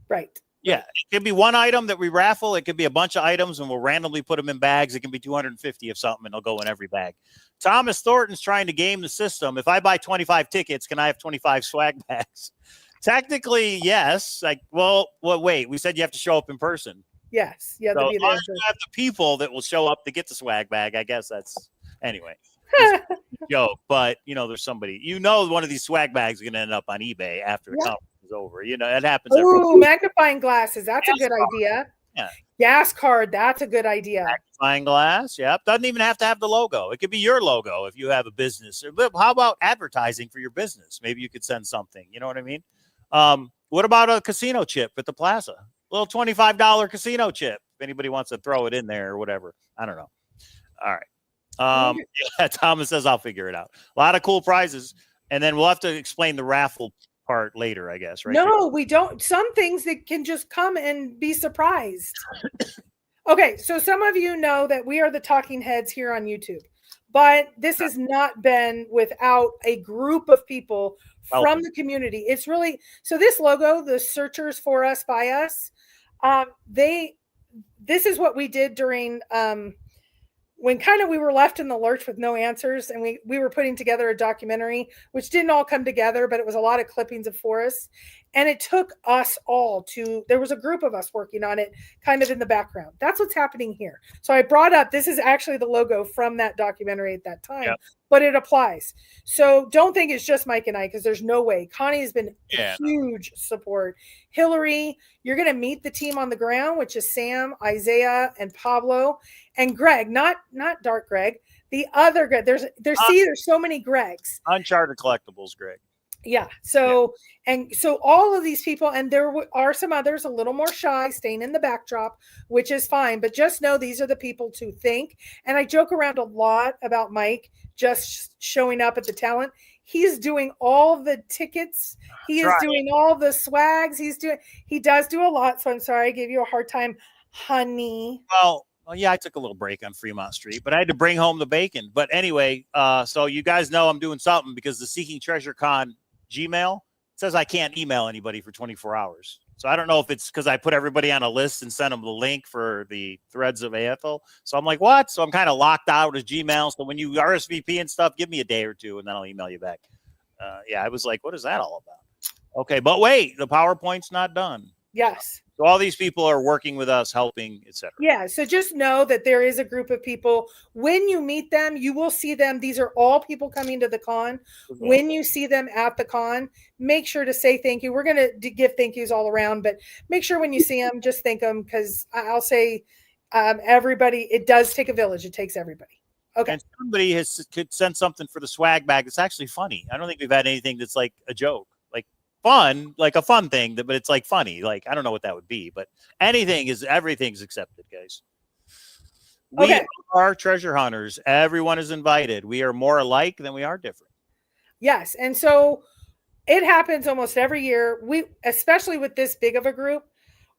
Right. Yeah, it could be one item that we raffle. It could be a bunch of items, and we'll randomly put them in bags. It can be 250 of something, and they'll go in every bag. Thomas Thornton's trying to game the system. If I buy 25 tickets, can I have 25 swag bags? Technically, yes. Like, well, wait. We said you have to show up in person. Yes. Yeah. So as long as you have the people that will show up to get the swag bag, I guess that's anyway. Joke, but there's somebody. One of these swag bags is going to end up on eBay after the conference is over. It happens. Oh, magnifying glasses. That's a good idea. Yeah. Gas card. That's a good idea. Magnifying glass. Yep. Doesn't even have to have the logo. It could be your logo if you have a business. How about advertising for your business? Maybe you could send something. You know what I mean? What about a casino chip at the plaza? A little $25 casino chip. If anybody wants to throw it in there or whatever. I don't know. All right. Thomas says I'll figure it out. A lot of cool prizes, and then we'll have to explain the raffle part later, I guess, right? No, we don't. Some things that can just come and be surprised. Okay, so some of you know that we are the talking heads here on YouTube, but this has not been without a group of people from the community. It's really, so this logo, the searchers for us by us, this is what we did during when kind of we were left in the lurch with no answers, and we were putting together a documentary, which didn't all come together, but it was a lot of clippings of forests. And it took us all there was a group of us working on it kind of in the background. That's what's happening here. So I brought up, this is actually the logo from that documentary at that time, but it applies. So don't think it's just Mike and I, because there's no way. Connie has been huge support. Hillary, you're going to meet the team on the ground, which is Sam, Isaiah, and Pablo, and Greg, not Dark Greg, the other Greg. There's so many Gregs. Uncharted Collectibles, Greg. Yeah. So all of these people, and there are some others a little more shy, staying in the backdrop, which is fine. But just know these are the people to thank. And I joke around a lot about Mike just showing up at the talent. He's doing all the tickets. He is doing all the swags. He does do a lot. So I'm sorry I gave you a hard time, honey. Well, yeah, I took a little break on Fremont Street, but I had to bring home the bacon. But anyway, so you guys know I'm doing something, because the Seeking Treasure Con Gmail says I can't email anybody for 24 hours. So I don't know if it's because I put everybody on a list and sent them the link for the threads of AFL. So I'm like, what? So I'm kind of locked out of Gmail. So when you RSVP and stuff, give me a day or two, and then I'll email you back. I was like, what is that all about? Okay, but wait, the PowerPoint's not done. Yes. So all these people are working with us, helping, etc. Yeah. So just know that there is a group of people. When you meet them, you will see them. These are all people coming to the con. Okay. When you see them at the con, make sure to say thank you. We're going to give thank yous all around, but make sure when you see them, just thank them, because I'll say everybody, it does take a village. It takes everybody. Okay. And somebody could send something for the swag bag. It's actually funny. I don't think we've had anything that's like a joke. Fun, like a fun thing, but it's like funny. Like, I don't know what that would be, but everything's accepted, guys. We are treasure hunters. Everyone is invited. We are more alike than we are different. Yes. And so it happens almost every year. Especially with this big of a group,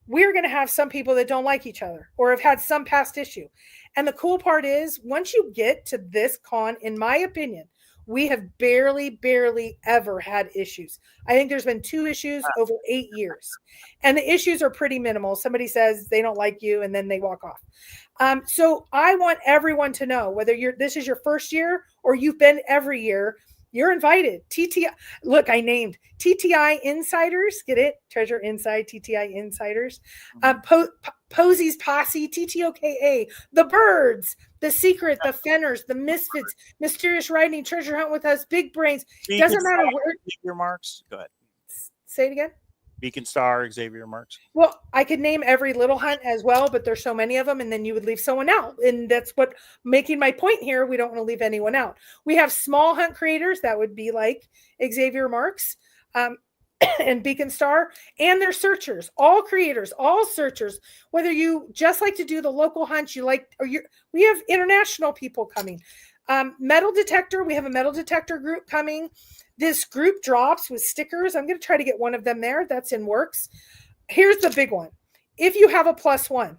we're going to have some people that don't like each other or have had some past issue. And the cool part is, once you get to this con, in my opinion, We have barely ever had issues. I think there's been 2 issues over 8 years. And the issues are pretty minimal. Somebody says they don't like you and then they walk off. So I want everyone to know, whether this is your first year or you've been every year, you're invited. TTI, look, I named TTI Insiders. Get it? Treasure Inside, TTI Insiders. Posey's Posse, TTOKA, The Birds, The Secret, The Fenners, The Misfits, Mysterious Writing, Treasure Hunt with Us, Big Brains. Doesn't matter where. Xavier Marks. Go ahead. Say it again. Beacon Star, Xavier Marks. Well, I could name every little hunt as well, but there's so many of them, and then you would leave someone out. And that's what making my point here. We don't want to leave anyone out. We have small hunt creators that would be like Xavier Marks and Beacon Star, and they're searchers, all creators, all searchers. Whether you just like to do the local hunts, we have international people coming. Metal detector, we have a metal detector group coming. This group drops with stickers. I'm going to try to get one of them there. That's in works. Here's the big one. If you have a +1,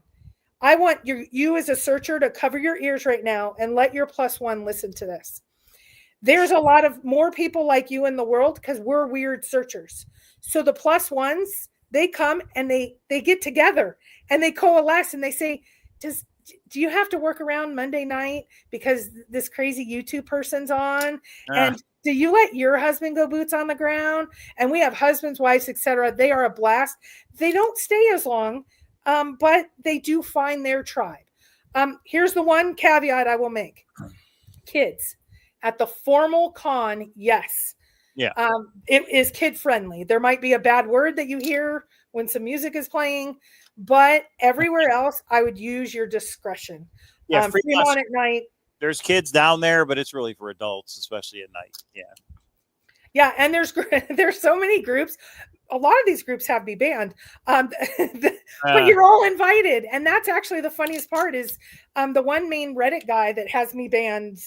I want you as a searcher to cover your ears right now and let your +1 listen to this. There's a lot of more people like you in the world because we're weird searchers. So the +1s, they come and they get together and they coalesce and they say, do you have to work around Monday night because this crazy YouTube person's on? And do you let your husband go boots on the ground? And we have husbands, wives, etc. They are a blast. They don't stay as long, but they do find their tribe. Here's the one caveat I will make. Kids, at the formal con, yes. Yeah. It is kid friendly. There might be a bad word that you hear when some music is playing, but everywhere else, I would use your discretion. Yeah, Fremont at night. There's kids down there, but it's really for adults, especially at night. Yeah. Yeah, and there's so many groups. A lot of these groups have me banned, but you're all invited. And that's actually the funniest part is the one main Reddit guy that has me banned.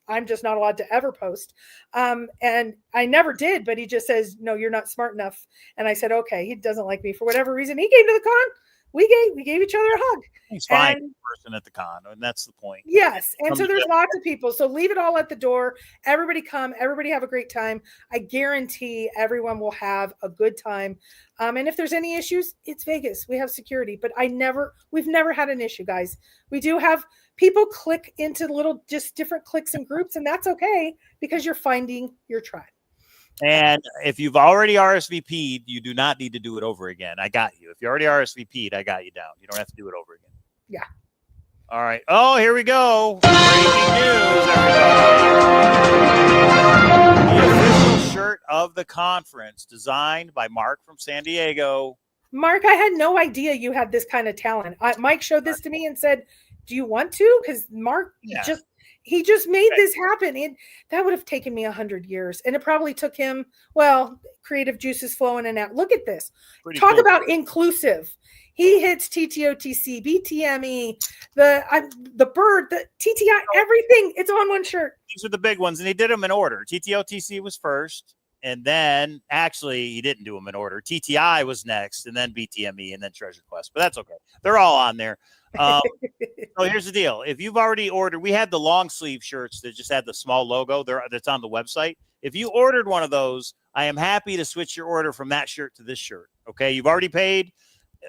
I'm just not allowed to ever post. And I never did, but he just says, no, you're not smart enough. And I said, okay, he doesn't like me for whatever reason. He came to the con. We gave each other a hug. He's fine person at the con, and that's the point. Yes. And so there's lots of people. So leave it all at the door. Everybody come. Everybody have a great time. I guarantee everyone will have a good time. And if there's any issues, it's Vegas. We have security, but we've never had an issue, guys. We do have people click into just different cliques and groups, and that's okay because you're finding your tribe. And if you've already RSVP'd, you do not need to do it over again. I got you. If you already RSVP'd, I got you down. You don't have to do it over again. Yeah. All right. Oh, here we go. Breaking news, everybody. The official shirt of the conference, designed by Mark from San Diego. Mark, I had no idea you had this kind of talent. Mike showed this to me and said, do you want to? Because Mark he just made this happen. That would have taken me 100 years. And it probably took him, creative juices flowing in and out. Look at this. Talk about inclusive. He hits TTOTC, BTME, the bird, the TTI, everything. It's on one shirt. These are the big ones. And he did them in order. TTOTC was first. And then actually he didn't do them in order. TTI was next, and then BTME, and then Treasure Quest. But that's okay. They're all on there. So here's the deal. If you've already ordered, we had the long sleeve shirts that just had the small logo that's on the website. If you ordered one of those, I am happy to switch your order from that shirt to this shirt. Okay. You've already paid.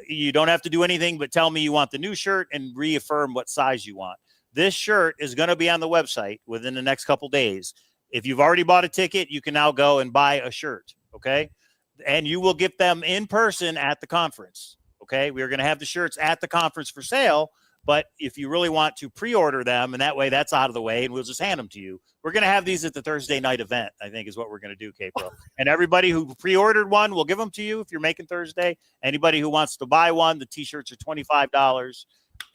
You don't have to do anything but tell me you want the new shirt and reaffirm what size you want. This shirt is going to be on the website within the next couple days. If you've already bought a ticket, you can now go and buy a shirt. Okay. And you will get them in person at the conference. Okay, we're going to have the shirts at the conference for sale, but if you really want to pre-order them, and that way that's out of the way, and we'll just hand them to you. We're going to have these at the Thursday night event, I think is what we're going to do, K-Pro. And everybody who pre-ordered one, we'll give them to you if you're making Thursday. Anybody who wants to buy one, the T-shirts are $25,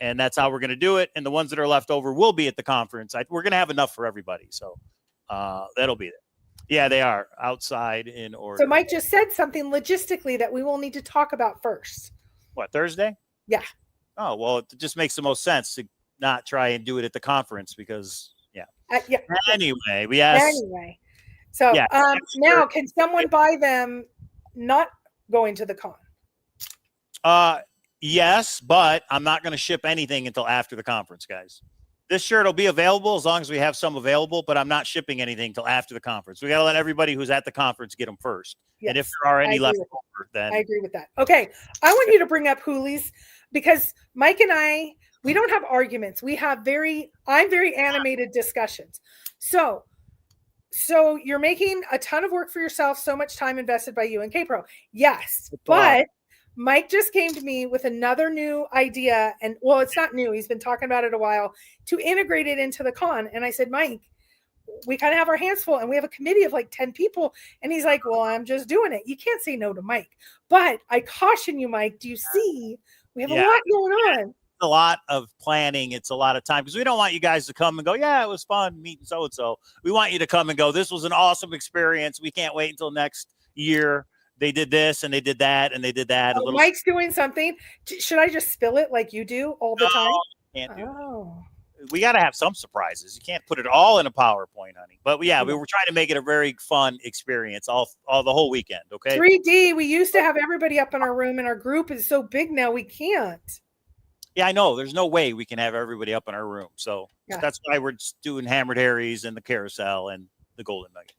and that's how we're going to do it. And the ones that are left over will be at the conference. We're going to have enough for everybody, so that'll be there. Yeah, they are outside in order. So Mike just said something logistically that we will need to talk about first. What, Thursday? Yeah. Oh, well, it just makes the most sense to not try and do it at the conference because, yeah. Anyway, So now can someone buy them not going to the con? Yes, but I'm not going to ship anything until after the conference, guys. This shirt will be available as long as we have some available, but I'm not shipping anything till after the conference. We got to let everybody who's at the conference get them first. Yes, and if there are any left over, then I agree with that. Okay. I want you to bring up Hoolies because Mike and I, we don't have arguments. We have I'm very animated discussions. So you're making a ton of work for yourself, so much time invested by you and K-Pro. Yes, but Mike just came to me with another new idea, and well, it's not new. He's been talking about it a while to integrate it into the con. And I said, Mike, we kind of have our hands full and we have a committee of like 10 people. And he's like, well, I'm just doing it. You can't say no to Mike. But I caution you, Mike, do you see we have a lot going on? A lot of planning. It's a lot of time because we don't want you guys to come and go, yeah, it was fun meeting so-and-so. We want you to come and go, this was an awesome experience. We can't wait until next year. They did this and they did that and they did that. Oh, Mike's doing something. Should I just spill it like you do all the time? Can't do it. We got to have some surprises. You can't put it all in a PowerPoint, honey. But yeah, we were trying to make it a very fun experience all the whole weekend. Okay. 3D. We used to have everybody up in our room, and our group is so big now we can't. Yeah, I know. There's no way we can have everybody up in our room. So that's why we're just doing Hammered Harry's and the Carousel and the Golden Nugget.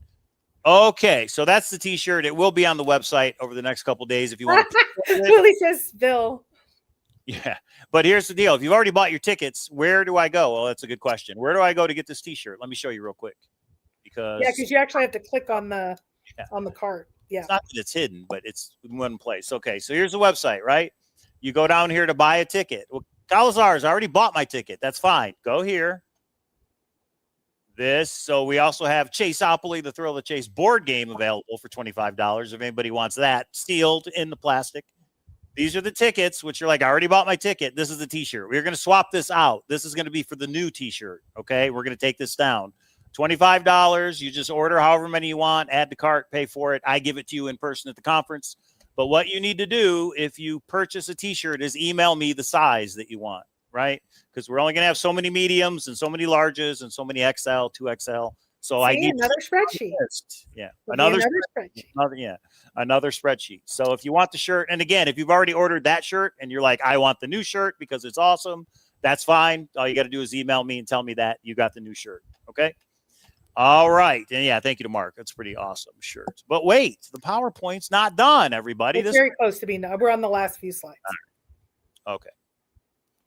Okay, so that's the T-shirt. It will be on the website over the next couple of days if you want to. Willie says, Bill. Yeah, but here's the deal. If you've already bought your tickets, where do I go? Well, that's a good question. Where do I go to get this T-shirt? Let me show you real quick. Because you actually have to click on the cart. Yeah, it's not that it's hidden, but it's in one place. Okay, so here's the website, right? You go down here to buy a ticket. Well, Cowlazars, I already bought my ticket. That's fine. Go here. So we also have Chaseopoly, the Thrill of the Chase board game available for $25 if anybody wants that, sealed in the plastic. These are the tickets, which you're like, I already bought my ticket. This is the T-shirt. We're going to swap this out. This is going to be for the new T-shirt. Okay, we're going to take this down. $25. You just order however many you want, add to cart, pay for it. I give it to you in person at the conference. But what you need to do if you purchase a T-shirt is email me the size that you want, right? Because we're only going to have so many mediums and so many larges and so many XL, 2XL. So I need another spreadsheet. Yeah, another spreadsheet. Another spreadsheet. So if you want the shirt, and again, if you've already ordered that shirt and you're like, I want the new shirt because it's awesome, that's fine. All you got to do is email me and tell me that you got the new shirt. Okay. All right. And yeah, thank you to Mark. That's pretty awesome shirt. But wait, the PowerPoint's not done, everybody. It's very close to being done. We're on the last few slides. Okay.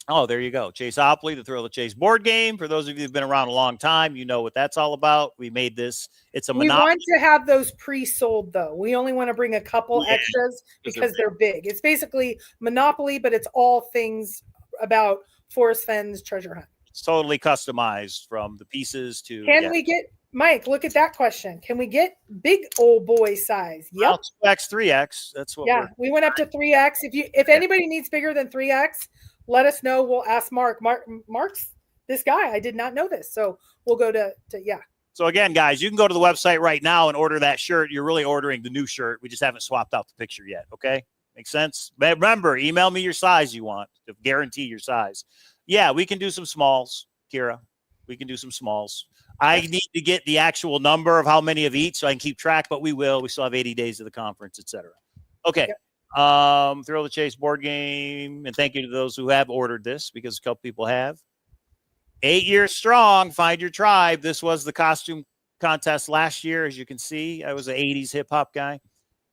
Oh, there you go. Chaseopoly, the Thrill of the Chase board game. For those of you who've been around a long time, you know what that's all about. We made this. It's a monopoly. We want to have those pre-sold, though. We only want to bring a couple extras because they're big. It's basically Monopoly, but it's all things about Forest Fens treasure hunt. It's totally customized from the pieces to. Can we get, Mike, look at that question. Can we get big old boy size? Yep. Well, 2X, 3X. That's what we went up to 3X. If anybody needs bigger than 3X, let us know. We'll ask Mark. Mark's this guy. I did not know this. So we'll go to. So again, guys, you can go to the website right now and order that shirt. You're really ordering the new shirt. We just haven't swapped out the picture yet. Okay. Makes sense? But remember, email me your size you want to guarantee your size. Yeah, we can do some smalls, Kira. We can do some smalls. I need to get the actual number of how many of each so I can keep track, but we will. We still have 80 days of the conference, etc. Okay. Yep. Thrill of the Chase board game. And thank you to those who have ordered this because a couple people have. 8 years strong. Find your tribe. This was the costume contest last year. As you can see, I was an 80s hip hop guy.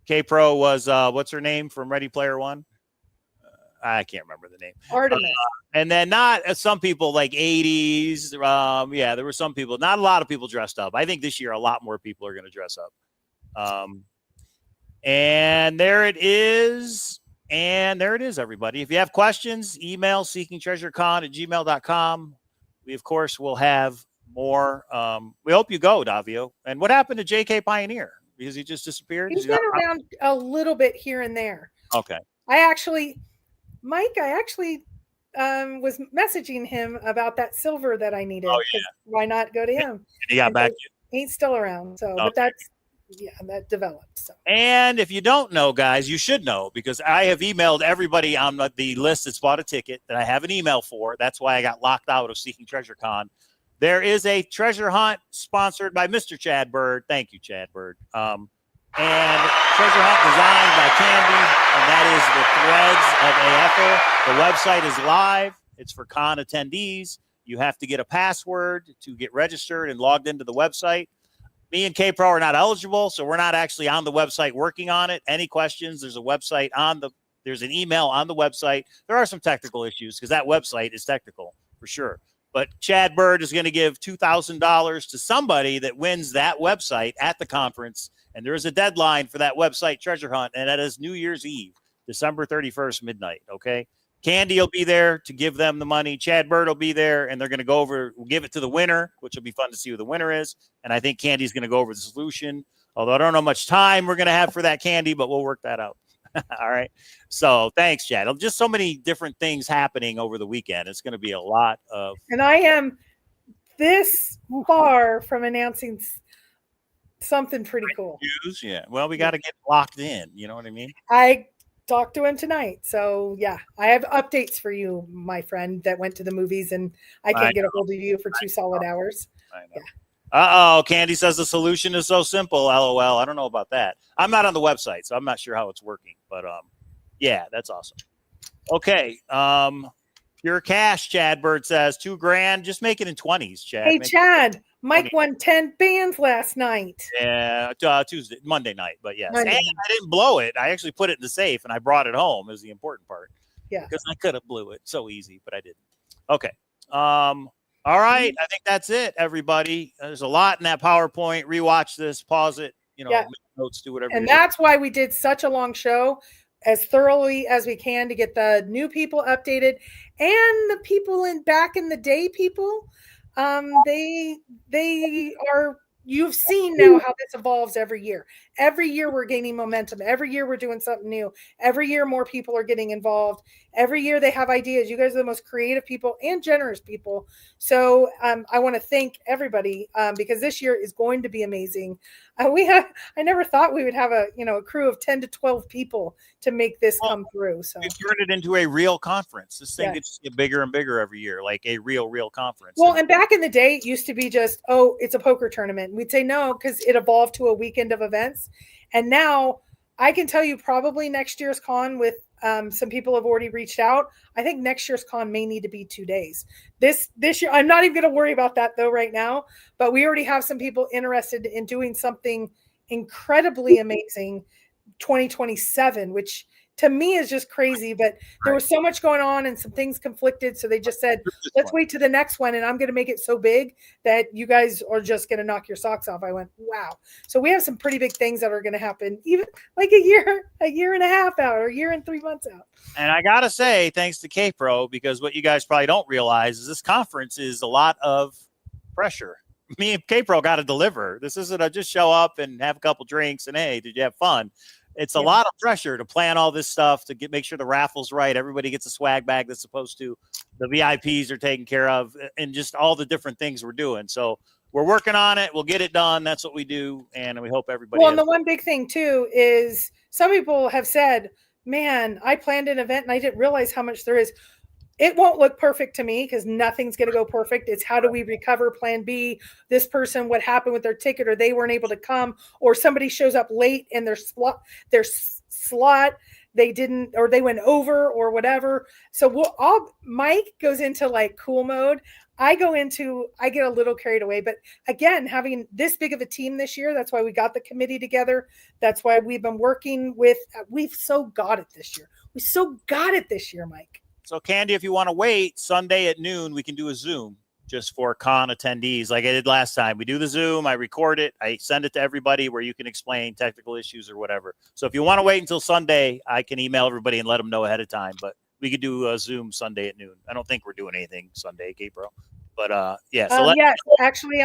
K-Pro was, what's her name from Ready Player One? I can't remember the name. Artemis. And then not some people like 80s. Yeah, there were some people, not a lot of people dressed up. I think this year a lot more people are going to dress up. And there it is. And there it is, everybody. If you have questions, email seekingtreasurecon@gmail.com. We, of course, will have more. We hope you go, Davio. And what happened to JK Pioneer? Because he just disappeared? He's been around a little bit here and there. Okay. Mike, I actually was messaging him about that silver that I needed. Oh, yeah. Why not go to him? And he got back to you. He's still around. So, okay. But that developed. So. And if you don't know, guys, you should know because I have emailed everybody on the list that's bought a ticket that I have an email for. That's why I got locked out of Seeking Treasure Con. There is a treasure hunt sponsored by Mr. Chad Bird. Thank you, Chad Bird. And treasure hunt designed by Candy, and that is the Threads of AFL. The website is live. It's for con attendees. You have to get a password to get registered and logged into the website. Me and K-Pro are not eligible, so we're not actually on the website working on it. Any questions, there's a website there's an email on the website. There are some technical issues because that website is technical for sure. But Chad Bird is going to give $2,000 to somebody that wins that website at the conference. And there is a deadline for that website treasure hunt, and that is New Year's Eve, December 31st, midnight, okay? Candy will be there to give them the money. Chad Bird will be there, and they're going to we'll give it to the winner, which will be fun to see who the winner is. And I think Candy's going to go over the solution, although I don't know how much time we're going to have for that, Candy, but we'll work that out. All right. So thanks, Chad. Just so many different things happening over the weekend. It's going to be a lot of. And I am this far from announcing something pretty cool. News. Yeah. Well, we got to get locked in. You know what I mean? I talked to him tonight. So yeah, I have updates for you, my friend, that went to the movies, and I can't get a hold of you for 2 solid hours. I know. Yeah. Uh-oh, Candy says the solution is so simple, LOL. I don't know about that. I'm not on the website, so I'm not sure how it's working. But yeah, that's awesome. Okay. Pure cash, Chad Bird says. $2,000. Just make it in 20s, Chad. Hey, Chad, Mike won 10 bands last night. Yeah, Monday night, but yes. Monday. And I didn't blow it. I actually put it in the safe, and I brought it home is the important part. Yeah. Because I could have blew it so easy, but I didn't. Okay. All right. I think that's it, everybody. There's a lot in that PowerPoint. Rewatch this, pause it, make notes, do whatever. And that's why we did such a long show, as thoroughly as we can, to get the new people updated and the people back in the day people. They are, you've seen now how this evolves every year. Every year we're gaining momentum. Every year we're doing something new. Every year more people are getting involved. Every year they have ideas. You guys are the most creative people and generous people. So I want to thank everybody because this year is going to be amazing. I never thought we would have a crew of 10 to 12 people to make this come through. So we turned it into a real conference. This thing gets bigger and bigger every year, like a real conference. Well, and back in the day, it used to be just, it's a poker tournament. We'd say no, because it evolved to a weekend of events. And now I can tell you probably next year's con with some people have already reached out. I think next year's con may need to be 2 days. This year, I'm not even going to worry about that though right now, but we already have some people interested in doing something incredibly amazing 2027, which to me is just crazy, but there was so much going on and some things conflicted. So they just said, let's wait to the next one. And I'm going to make it so big that you guys are just going to knock your socks off. I went, wow. So we have some pretty big things that are going to happen, even like a year and a half out, or a year and 3 months out. And I got to say, thanks to K-Pro, because what you guys probably don't realize is this conference is a lot of pressure. Me and K-Pro got to deliver. This isn't a just show up and have a couple drinks and, hey, did you have fun? It's a lot of pressure to plan all this stuff, to make sure the raffle's right. Everybody gets a swag bag that's supposed to. The VIPs are taken care of, and just all the different things we're doing. So we're working on it. We'll get it done. That's what we do, and we hope everybody. Well, and the one big thing too is some people have said, "Man, I planned an event and I didn't realize how much there is." It won't look perfect to me because nothing's going to go perfect. It's how do we recover plan B? This person, what happened with their ticket, or they weren't able to come, or somebody shows up late in their slot, they didn't, or they went over or whatever. So Mike goes into like cool mode. I get a little carried away, but again, having this big of a team this year, that's why we got the committee together. That's why we've been working we've so got it this year. We so got it this year, Mike. So, Candy, if you want to wait, Sunday at noon, we can do a Zoom just for con attendees like I did last time. We do the Zoom. I record it. I send it to everybody where you can explain technical issues or whatever. So if you want to wait until Sunday, I can email everybody and let them know ahead of time. But we could do a Zoom Sunday at noon. I don't think we're doing anything Sunday, K-Pro. But, yeah. So actually,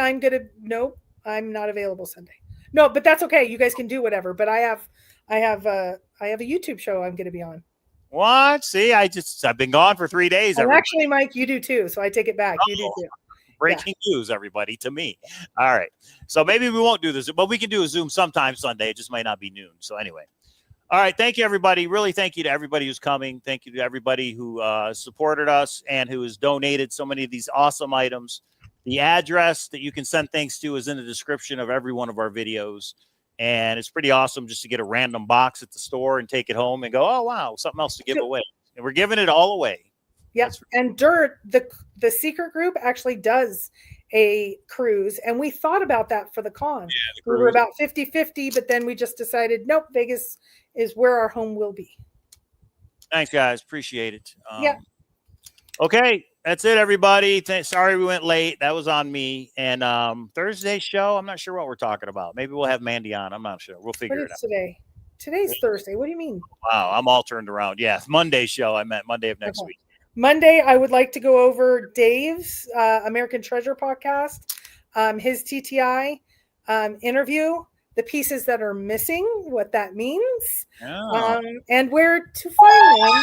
nope, I'm not available Sunday. No, but that's okay. You guys can do whatever. But I have a YouTube show I'm going to be on. What? See, I've been gone for 3 days. Oh, actually, Mike, you do too. So I take it back. You do too. Breaking news, everybody, to me. All right. So maybe we won't do this, but we can do a Zoom sometime Sunday. It just might not be noon. So anyway. All right. Thank you, everybody. Really thank you to everybody who's coming. Thank you to everybody who supported us and who has donated so many of these awesome items. The address that you can send things to is in the description of every one of our videos. And it's pretty awesome just to get a random box at the store and take it home and go, oh, wow, something else to give away. And we're giving it all away. Yep. And Dirt, the secret group actually does a cruise, and we thought about that for the con. We were about 50-50, but then we just decided, nope, Vegas is where our home will be. Thanks, guys. Appreciate it. Yeah. Okay, that's it, everybody. Sorry we went late. That was on me. And Thursday's show, I'm not sure what we're talking about. Maybe we'll have Mandy on. I'm not sure. We'll figure it out. Today? Today's Thursday. What do you mean? Wow, I'm all turned around. Yeah, Monday's show. I meant Monday of next week. Monday, I would like to go over Dave's American Treasure podcast, his TTI interview, the pieces that are missing, what that means, and where to find them.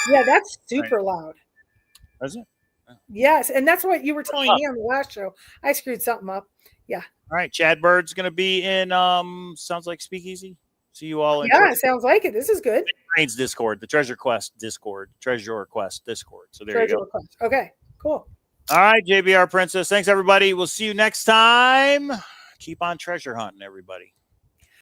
Yeah, that's super loud. Is it? Yes, and that's what you were telling me on the last show. I screwed something up. Yeah. All right, Chad Bird's going to be in, sounds like Speakeasy. See you all in. Yeah, it sounds like it. This is good. Trains Discord, the Treasure Quest Discord, Treasure Quest Discord. So there you go. Quest. Okay, cool. All right, JBR Princess. Thanks, everybody. We'll see you next time. Keep on treasure hunting, everybody.